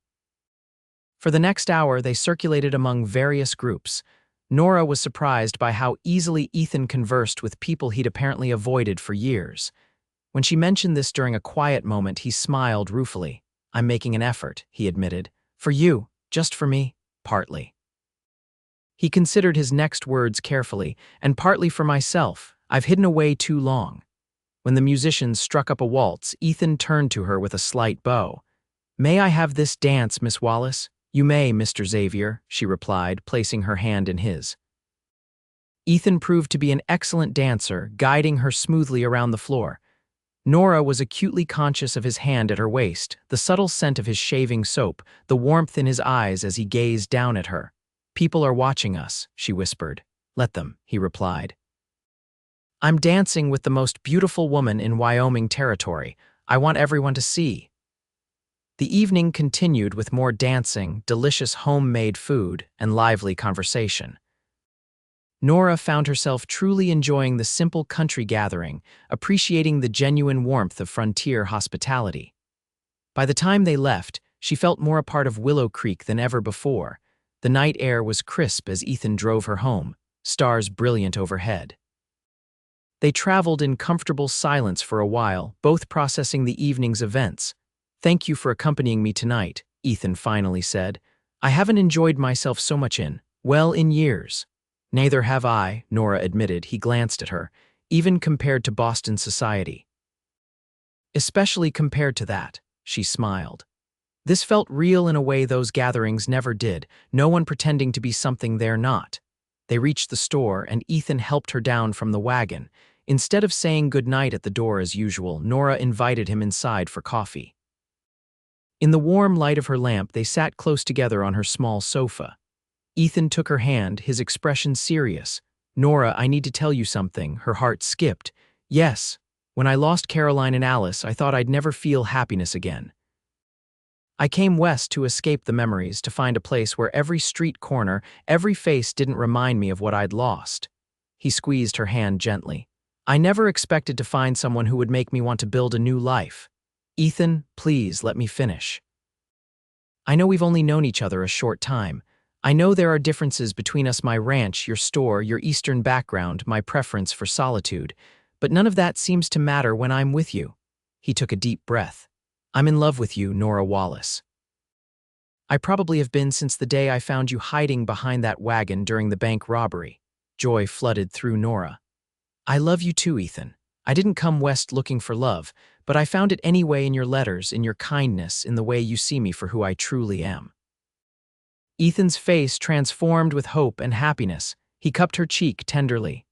[SPEAKER 1] For the next hour, they circulated among various groups. Nora was surprised by how easily Ethan conversed with people he'd apparently avoided for years. When she mentioned this during a quiet moment, he smiled ruefully. "I'm making an effort," he admitted. "For you, just for me, partly." He considered his next words carefully, "And partly for myself. I've hidden away too long." When the musicians struck up a waltz, Ethan turned to her with a slight bow. "May I have this dance, Miss Wallace?" "You may, Mr. Xavier," she replied, placing her hand in his. Ethan proved to be an excellent dancer, guiding her smoothly around the floor. Nora was acutely conscious of his hand at her waist, the subtle scent of his shaving soap, the warmth in his eyes as he gazed down at her. "People are watching us," she whispered. "Let them," he replied. "I'm dancing with the most beautiful woman in Wyoming territory. I want everyone to see." The evening continued with more dancing, delicious homemade food, and lively conversation. Nora found herself truly enjoying the simple country gathering, appreciating the genuine warmth of frontier hospitality. By the time they left, she felt more a part of Willow Creek than ever before. The night air was crisp as Ethan drove her home, stars brilliant overhead. They traveled in comfortable silence for a while, both processing the evening's events. "Thank you for accompanying me tonight," Ethan finally said. "I haven't enjoyed myself so much in years." "Neither have I," Nora admitted. He glanced at her. "Even compared to Boston society." "Especially compared to that," she smiled. This felt real in a way those gatherings never did, no one pretending to be something they're not. They reached the store, and Ethan helped her down from the wagon. Instead of saying goodnight at the door as usual, Nora invited him inside for coffee. In the warm light of her lamp, they sat close together on her small sofa. Ethan took her hand, his expression serious. "Nora, I need to tell you something." Her heart skipped. "Yes. When I lost Caroline and Alice, I thought I'd never feel happiness again. I came west to escape the memories, to find a place where every street corner, every face didn't remind me of what I'd lost." He squeezed her hand gently. I never expected to find someone who would make me want to build a new life. Ethan, please let me finish. I know we've only known each other a short time. I know there are differences between us, my ranch, your store, your Eastern background, my preference for solitude, but none of that seems to matter when I'm with you. He took a deep breath. I'm in love with you, Nora Wallace. I probably have been since the day I found you hiding behind that wagon during the bank robbery. Joy flooded through Nora. I love you too, Ethan. I didn't come west looking for love, but I found it anyway in your letters, in your kindness, in the way you see me for who I truly am. Ethan's face transformed with hope and happiness. He cupped her cheek tenderly.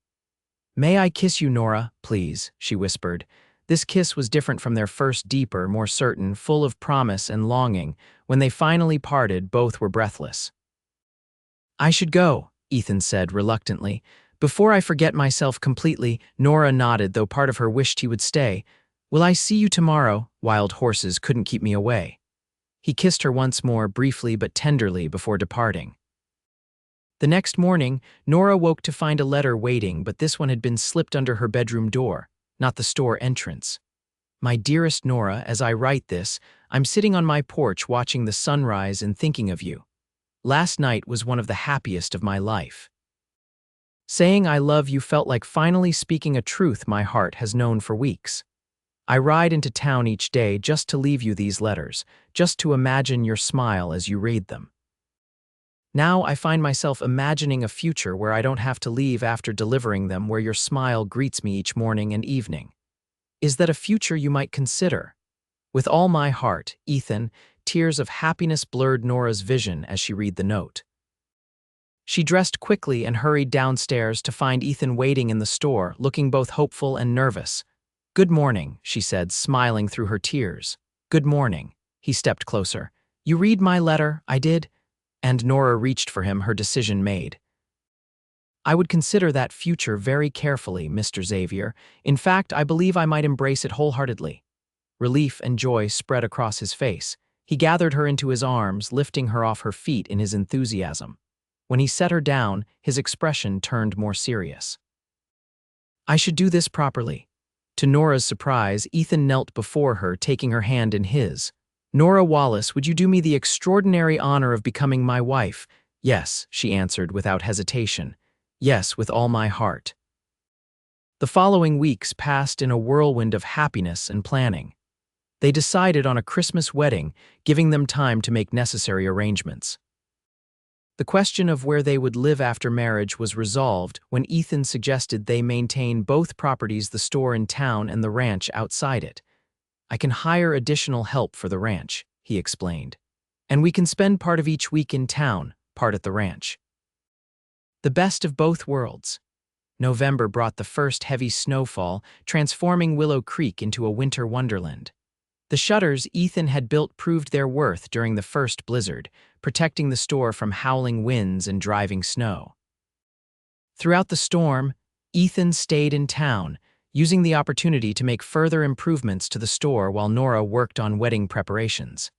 [SPEAKER 1] May I kiss you, Nora, please, she whispered. This kiss was different from their first, deeper, more certain, full of promise and longing. When they finally parted, both were breathless. I should go, Ethan said reluctantly. Before I forget myself completely, Nora nodded, though part of her wished he would stay. Will I see you tomorrow? Wild horses couldn't keep me away. He kissed her once more, briefly but tenderly, before departing. The next morning, Nora woke to find a letter waiting, but this one had been slipped under her bedroom door, not the store entrance. My dearest Nora, as I write this, I'm sitting on my porch watching the sunrise and thinking of you. Last night was one of the happiest of my life. Saying I love you felt like finally speaking a truth my heart has known for weeks. I ride into town each day just to leave you these letters, just to imagine your smile as you read them. Now I find myself imagining a future where I don't have to leave after delivering them, where your smile greets me each morning and evening. Is that a future you might consider? With all my heart, Ethan. Tears of happiness blurred Nora's vision as she read the note. She dressed quickly and hurried downstairs to find Ethan waiting in the store, looking both hopeful and nervous. Good morning, she said, smiling through her tears. Good morning. He stepped closer. You read my letter? I did. And Nora reached for him, her decision made. I would consider that future very carefully, Mr. Xavier. In fact, I believe I might embrace it wholeheartedly. Relief and joy spread across his face. He gathered her into his arms, lifting her off her feet in his enthusiasm. When he set her down, his expression turned more serious. I should do this properly. To Nora's surprise, Ethan knelt before her, taking her hand in his. Nora Wallace, would you do me the extraordinary honor of becoming my wife? Yes, she answered without hesitation. Yes, with all my heart. The following weeks passed in a whirlwind of happiness and planning. They decided on a Christmas wedding, giving them time to make necessary arrangements. The question of where they would live after marriage was resolved when Ethan suggested they maintain both properties, the store in town and the ranch outside it. I can hire additional help for the ranch, he explained. And we can spend part of each week in town, part at the ranch. The best of both worlds. November brought the first heavy snowfall, transforming Willow Creek into a winter wonderland. The shutters Ethan had built proved their worth during the first blizzard, protecting the store from howling winds and driving snow. Throughout the storm, Ethan stayed in town, using the opportunity to make further improvements to the store while Nora worked on wedding preparations.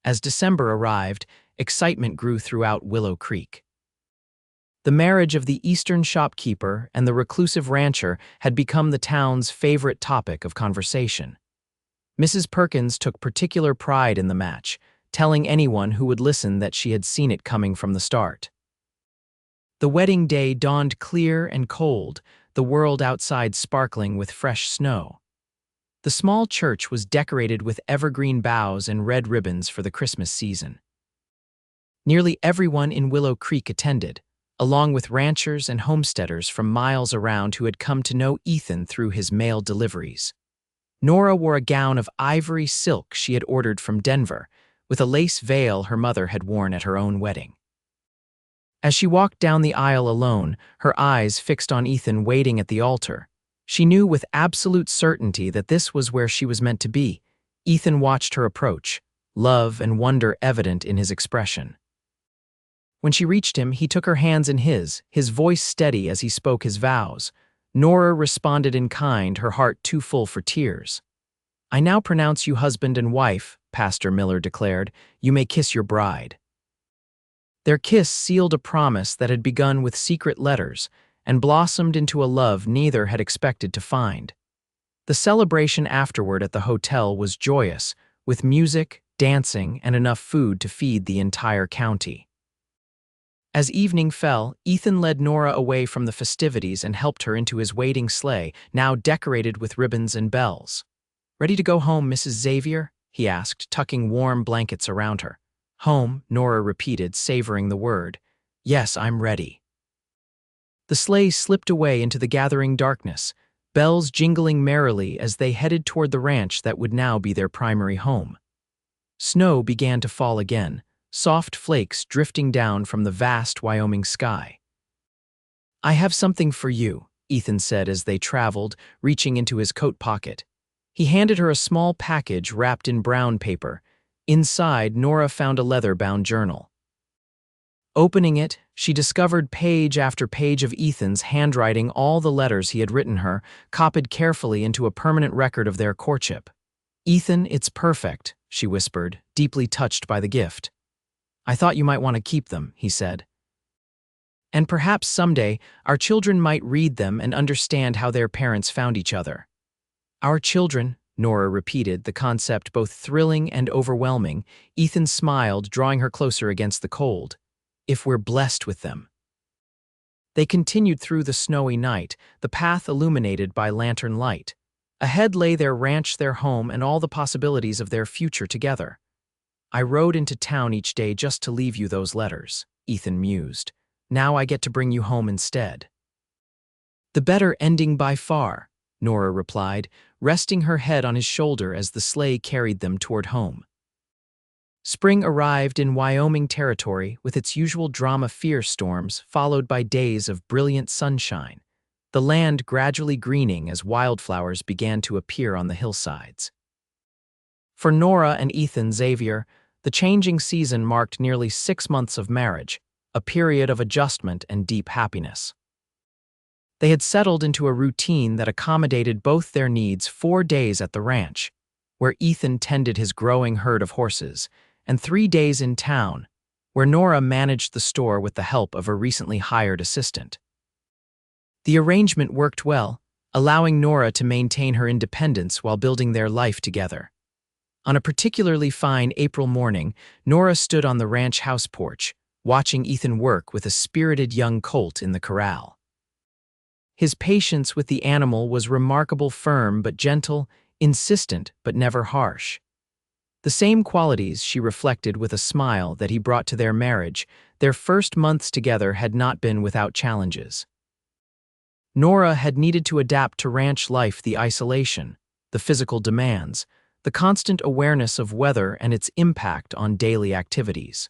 [SPEAKER 1] As December arrived, excitement grew throughout Willow Creek. The marriage of the Eastern shopkeeper and the reclusive rancher had become the town's favorite topic of conversation. Mrs. Perkins took particular pride in the match, telling anyone who would listen that she had seen it coming from the start. The wedding day dawned clear and cold, the world outside sparkling with fresh snow. The small church was decorated with evergreen boughs and red ribbons for the Christmas season. Nearly everyone in Willow Creek attended, along with ranchers and homesteaders from miles around who had come to know Ethan through his mail deliveries. Nora wore a gown of ivory silk she had ordered from Denver, with a lace veil her mother had worn at her own wedding. As she walked down the aisle alone, her eyes fixed on Ethan waiting at the altar, she knew with absolute certainty that this was where she was meant to be. Ethan watched her approach, love and wonder evident in his expression. When she reached him, he took her hands in his voice steady as he spoke his vows. Nora responded in kind, her heart too full for tears. I now pronounce you husband and wife, Pastor Miller declared. You may kiss your bride. Their kiss sealed a promise that had begun with secret letters, and blossomed into a love neither had expected to find. The celebration afterward at the hotel was joyous, with music, dancing, and enough food to feed the entire county. As evening fell, Ethan led Nora away from the festivities and helped her into his waiting sleigh, now decorated with ribbons and bells. "Ready to go home, Mrs. Xavier?" he asked, tucking warm blankets around her. "Home," Nora repeated, savoring the word. "Yes, I'm ready." The sleigh slipped away into the gathering darkness, bells jingling merrily as they headed toward the ranch that would now be their primary home. Snow began to fall again, soft flakes drifting down from the vast Wyoming sky. "I have something for you," Ethan said as they traveled, reaching into his coat pocket. He handed her a small package wrapped in brown paper. Inside, Nora found a leather-bound journal. Opening it, she discovered page after page of Ethan's handwriting, all the letters he had written her, copied carefully into a permanent record of their courtship. "Ethan, it's perfect," she whispered, deeply touched by the gift. "I thought you might want to keep them," he said. "And perhaps someday our children might read them and understand how their parents found each other." "Our children," Nora repeated, the concept both thrilling and overwhelming. Ethan smiled, drawing her closer against the cold. "If we're blessed with them." They continued through the snowy night, the path illuminated by lantern light. Ahead lay their ranch, their home, and all the possibilities of their future together. "I rode into town each day just to leave you those letters," Ethan mused. "Now I get to bring you home instead." "The better ending by far," Nora replied, resting her head on his shoulder as the sleigh carried them toward home. Spring arrived in Wyoming territory with its usual drama-fear storms, followed by days of brilliant sunshine, the land gradually greening as wildflowers began to appear on the hillsides. For Nora and Ethan Xavier, the changing season marked nearly 6 months of marriage, a period of adjustment and deep happiness. They had settled into a routine that accommodated both their needs: 4 days at the ranch, where Ethan tended his growing herd of horses, and 3 days in town, where Nora managed the store with the help of a recently hired assistant. The arrangement worked well, allowing Nora to maintain her independence while building their life together. On a particularly fine April morning, Nora stood on the ranch house porch, watching Ethan work with a spirited young colt in the corral. His patience with the animal was remarkable, firm but gentle, insistent but never harsh. The same qualities, she reflected with a smile, that he brought to their marriage. Their first months together had not been without challenges. Nora had needed to adapt to ranch life: the isolation, the physical demands, the constant awareness of weather and its impact on daily activities.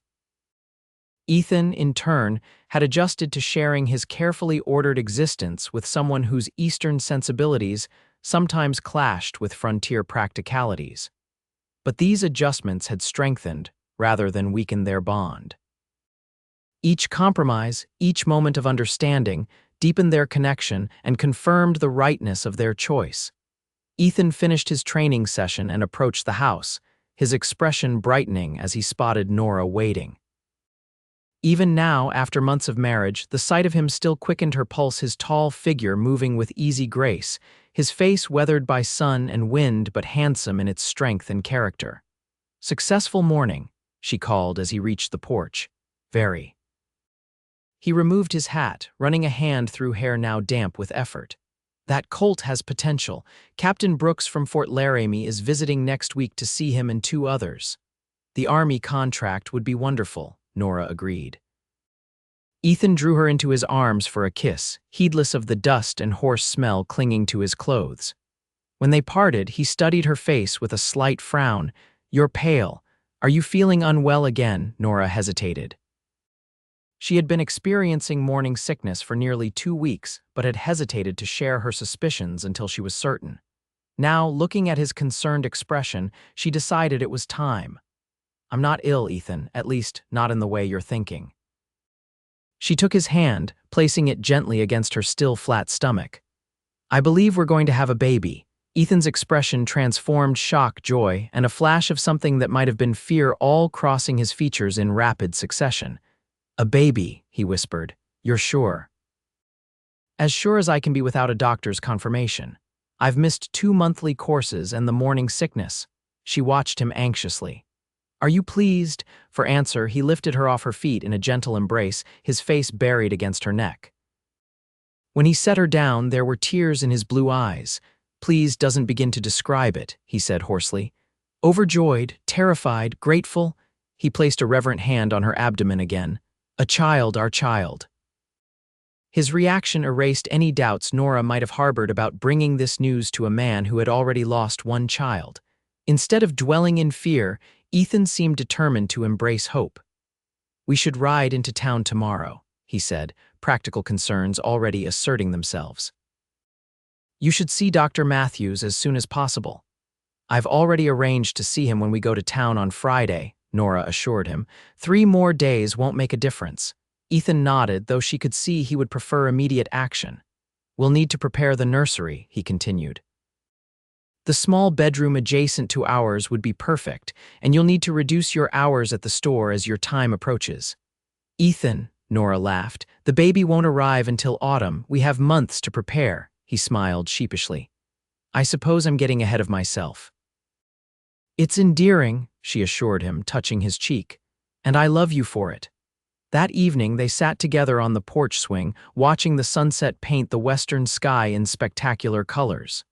[SPEAKER 1] Ethan, in turn, had adjusted to sharing his carefully ordered existence with someone whose Eastern sensibilities sometimes clashed with frontier practicalities. But these adjustments had strengthened, rather than weakened, their bond. Each compromise, each moment of understanding, deepened their connection and confirmed the rightness of their choice. Ethan finished his training session and approached the house, his expression brightening as he spotted Nora waiting. Even now, after months of marriage, the sight of him still quickened her pulse, his tall figure moving with easy grace, his face weathered by sun and wind but handsome in its strength and character. "Successful morning," she called as he reached the porch. "Very." He removed his hat, running a hand through hair now damp with effort. "That colt has potential. Captain Brooks from Fort Laramie is visiting next week to see him and 2 others. The Army contract would be wonderful," Nora agreed. Ethan drew her into his arms for a kiss, heedless of the dust and horse smell clinging to his clothes. When they parted, he studied her face with a slight frown. "You're pale. Are you feeling unwell again?" Nora hesitated. She had been experiencing morning sickness for nearly 2 weeks, but had hesitated to share her suspicions until she was certain. Now, looking at his concerned expression, she decided it was time. "I'm not ill, Ethan, at least not in the way you're thinking." She took his hand, placing it gently against her still flat stomach. "I believe we're going to have a baby." Ethan's expression transformed shock, joy, and a flash of something that might have been fear, all crossing his features in rapid succession. "A baby," he whispered. "You're sure?" As sure as I can be without a doctor's confirmation. I've missed 2 monthly courses and the morning sickness. She watched him anxiously. Are you pleased? For answer, he lifted her off her feet in a gentle embrace, his face buried against her neck. When he set her down, there were tears in his blue eyes. Pleased doesn't begin to describe it, he said hoarsely. Overjoyed, terrified, grateful, he placed a reverent hand on her abdomen again. A child, our child. His reaction erased any doubts Nora might have harbored about bringing this news to a man who had already lost one child. Instead of dwelling in fear, Ethan seemed determined to embrace hope. We should ride into town tomorrow, he said, practical concerns already asserting themselves. You should see Dr. Matthews as soon as possible. I've already arranged to see him when we go to town on Friday, Nora assured him. 3 more days won't make a difference. Ethan nodded, though she could see he would prefer immediate action. We'll need to prepare the nursery, he continued. The small bedroom adjacent to ours would be perfect, and you'll need to reduce your hours at the store as your time approaches. Ethan, Nora laughed, the baby won't arrive until autumn. We have months to prepare, he smiled sheepishly. I suppose I'm getting ahead of myself. It's endearing, she assured him, touching his cheek, and I love you for it. That evening they sat together on the porch swing, watching the sunset paint the western sky in spectacular colors.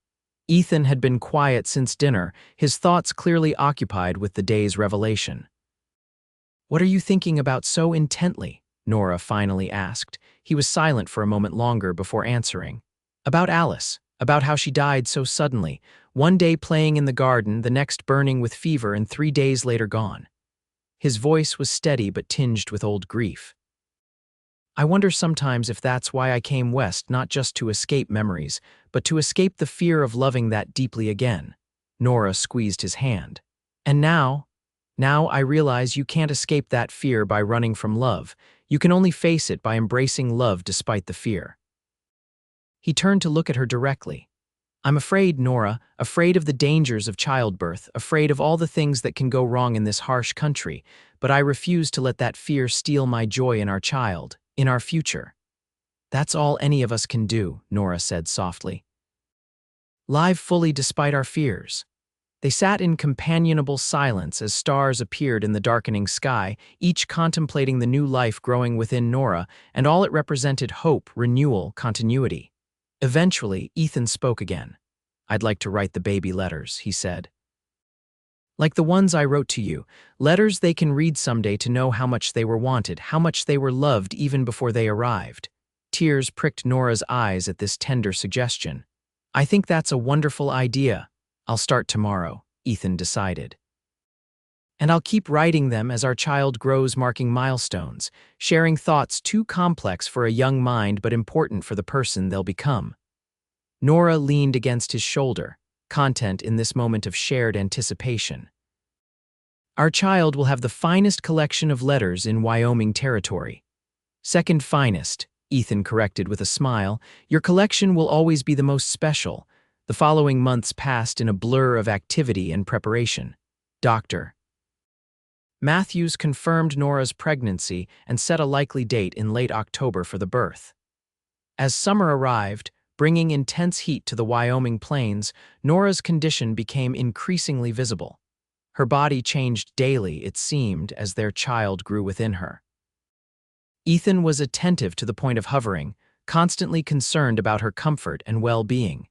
[SPEAKER 1] Ethan had been quiet since dinner, his thoughts clearly occupied with the day's revelation. What are you thinking about so intently? Nora finally asked. He was silent for a moment longer before answering. About Alice, about how she died so suddenly, one day playing in the garden, the next burning with fever, and 3 days later gone. His voice was steady but tinged with old grief. I wonder sometimes if that's why I came west, not just to escape memories, but to escape the fear of loving that deeply again. Nora squeezed his hand. And now I realize you can't escape that fear by running from love. You can only face it by embracing love despite the fear. He turned to look at her directly. I'm afraid, Nora, afraid of the dangers of childbirth, afraid of all the things that can go wrong in this harsh country, but I refuse to let that fear steal my joy in our child, in our future. That's all any of us can do, Nora said softly. Live fully despite our fears. They sat in companionable silence as stars appeared in the darkening sky, each contemplating the new life growing within Nora, and all it represented: hope, renewal, continuity. Eventually, Ethan spoke again. I'd like to write the baby letters, he said. Like the ones I wrote to you, letters they can read someday to know how much they were wanted, how much they were loved even before they arrived. Tears pricked Nora's eyes at this tender suggestion. I think that's a wonderful idea. I'll start tomorrow, Ethan decided. And I'll keep writing them as our child grows, marking milestones, sharing thoughts too complex for a young mind but important for the person they'll become. Nora leaned against his shoulder, content in this moment of shared anticipation. Our child will have the finest collection of letters in Wyoming territory. Second finest, Ethan corrected with a smile. Your collection will always be the most special. The following months passed in a blur of activity and preparation. Dr. Matthews confirmed Nora's pregnancy and set a likely date in late October for the birth. As summer arrived, bringing intense heat to the Wyoming plains, Nora's condition became increasingly visible. Her body changed daily, it seemed, as their child grew within her. Ethan was attentive to the point of hovering, constantly concerned about her comfort and well-being.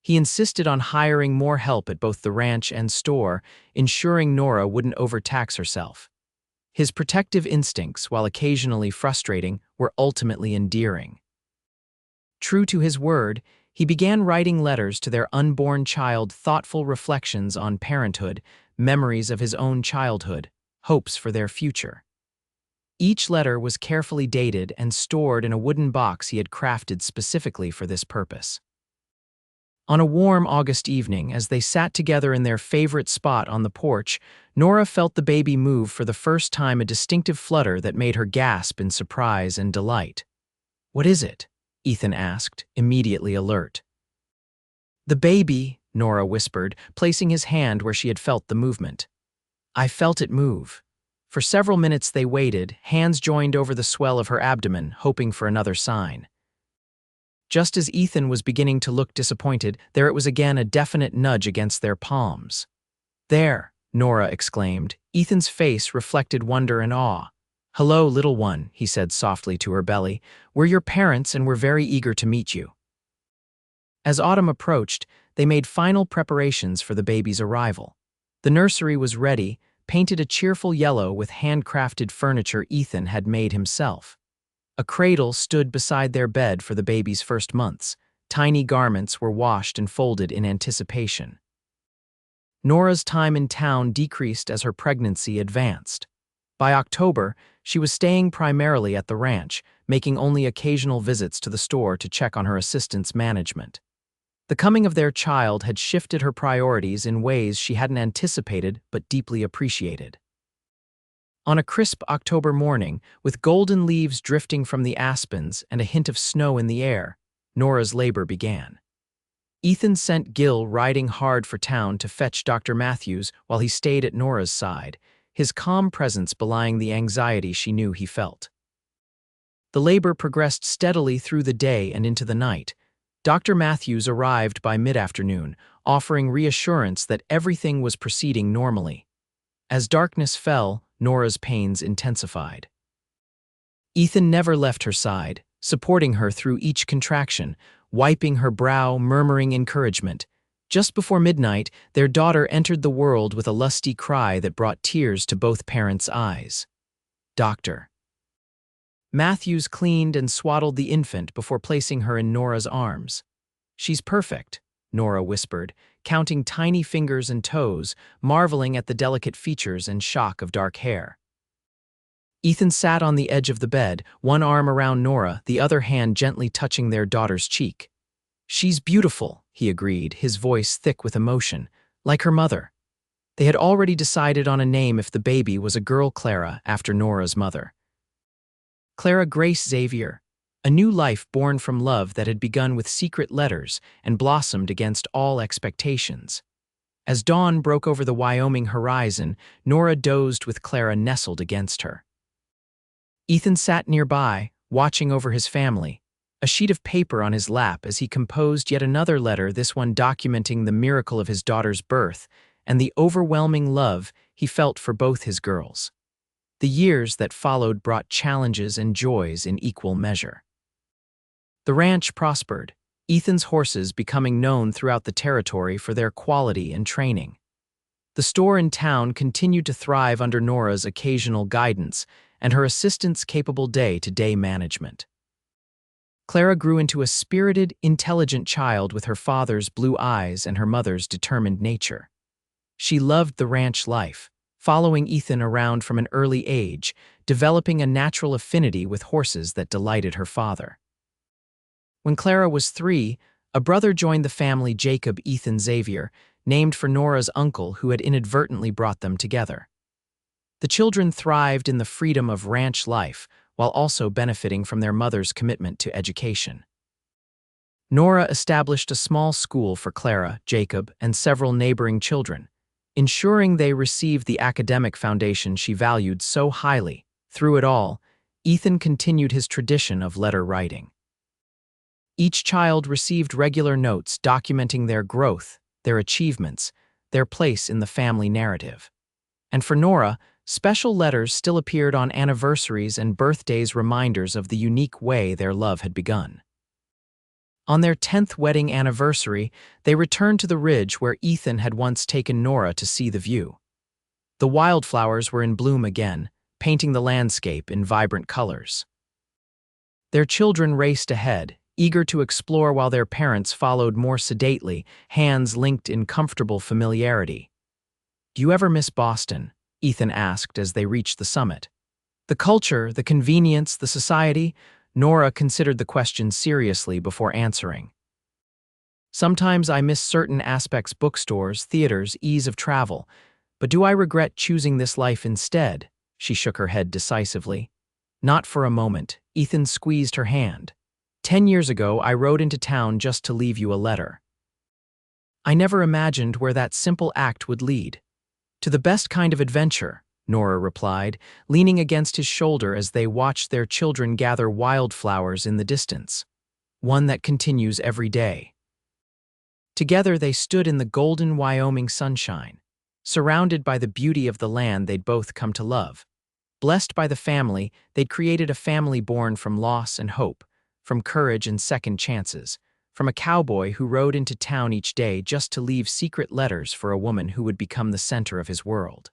[SPEAKER 1] He insisted on hiring more help at both the ranch and store, ensuring Nora wouldn't overtax herself. His protective instincts, while occasionally frustrating, were ultimately endearing. True to his word, he began writing letters to their unborn child, thoughtful reflections on parenthood, memories of his own childhood, hopes for their future. Each letter was carefully dated and stored in a wooden box he had crafted specifically for this purpose. On a warm August evening, as they sat together in their favorite spot on the porch, Nora felt the baby move for the first time, a distinctive flutter that made her gasp in surprise and delight. What is it? Ethan asked, immediately alert. The baby, Nora whispered, placing his hand where she had felt the movement. I felt it move. For several minutes they waited, hands joined over the swell of her abdomen, hoping for another sign. Just as Ethan was beginning to look disappointed, there it was again, a definite nudge against their palms. "There," Nora exclaimed. Ethan's face reflected wonder and awe. "Hello, little one," he said softly to her belly. "We're your parents and we're very eager to meet you." As autumn approached, they made final preparations for the baby's arrival. The nursery was ready, painted a cheerful yellow with handcrafted furniture Ethan had made himself. A cradle stood beside their bed for the baby's first months. Tiny garments were washed and folded in anticipation. Nora's time in town decreased as her pregnancy advanced. By October, she was staying primarily at the ranch, making only occasional visits to the store to check on her assistant's management. The coming of their child had shifted her priorities in ways she hadn't anticipated but deeply appreciated. On a crisp October morning, with golden leaves drifting from the aspens and a hint of snow in the air, Nora's labor began. Ethan sent Gil riding hard for town to fetch Dr. Matthews while he stayed at Nora's side, his calm presence belying the anxiety she knew he felt. The labor progressed steadily through the day and into the night. Dr. Matthews arrived by mid-afternoon, offering reassurance that everything was proceeding normally. As darkness fell, Nora's pains intensified. Ethan never left her side, supporting her through each contraction, wiping her brow, murmuring encouragement. Just before midnight, their daughter entered the world with a lusty cry that brought tears to both parents' eyes. "Doctor." Matthews cleaned and swaddled the infant before placing her in Nora's arms. "She's perfect," Nora whispered, counting tiny fingers and toes, marveling at the delicate features and shock of dark hair. Ethan sat on the edge of the bed, one arm around Nora, the other hand gently touching their daughter's cheek. "She's beautiful," he agreed, his voice thick with emotion, "like her mother." They had already decided on a name if the baby was a girl, Clara, after Nora's mother. Clara Grace Xavier, a new life born from love that had begun with secret letters and blossomed against all expectations. As dawn broke over the Wyoming horizon, Nora dozed with Clara nestled against her. Ethan sat nearby, watching over his family, a sheet of paper on his lap as he composed yet another letter, this one documenting the miracle of his daughter's birth and the overwhelming love he felt for both his girls. The years that followed brought challenges and joys in equal measure. The ranch prospered, Ethan's horses becoming known throughout the territory for their quality and training. The store in town continued to thrive under Nora's occasional guidance and her assistant's capable day-to-day management. Clara grew into a spirited, intelligent child with her father's blue eyes and her mother's determined nature. She loved the ranch life, following Ethan around from an early age, developing a natural affinity with horses that delighted her father. When Clara was 3, a brother joined the family, Jacob Ethan Xavier, named for Nora's uncle who had inadvertently brought them together. The children thrived in the freedom of ranch life, while also benefiting from their mother's commitment to education. Nora established a small school for Clara, Jacob, and several neighboring children, ensuring they received the academic foundation she valued so highly. Through it all, Ethan continued his tradition of letter writing. Each child received regular notes documenting their growth, their achievements, their place in the family narrative. And for Nora, special letters still appeared on anniversaries and birthdays, reminders of the unique way their love had begun. On their 10th wedding anniversary, they returned to the ridge where Ethan had once taken Nora to see the view. The wildflowers were in bloom again, painting the landscape in vibrant colors. Their children raced ahead, eager to explore while their parents followed more sedately, hands linked in comfortable familiarity. "Do you ever miss Boston?" Ethan asked as they reached the summit. The culture, the convenience, the society. Nora considered the question seriously before answering. "Sometimes I miss certain aspects, bookstores, theaters, ease of travel. But do I regret choosing this life instead?" She shook her head decisively. "Not for a moment." Ethan squeezed her hand. 10 years ago, I rode into town just to leave you a letter. I never imagined where that simple act would lead. To the best kind of adventure," Nora replied, leaning against his shoulder as they watched their children gather wildflowers in the distance. one that continues every day. Together they stood in the golden Wyoming sunshine, surrounded by the beauty of the land they'd both come to love. Blessed by the family, they'd created a family born from loss and hope, from courage and second chances, from a cowboy who rode into town each day just to leave secret letters for a woman who would become the center of his world.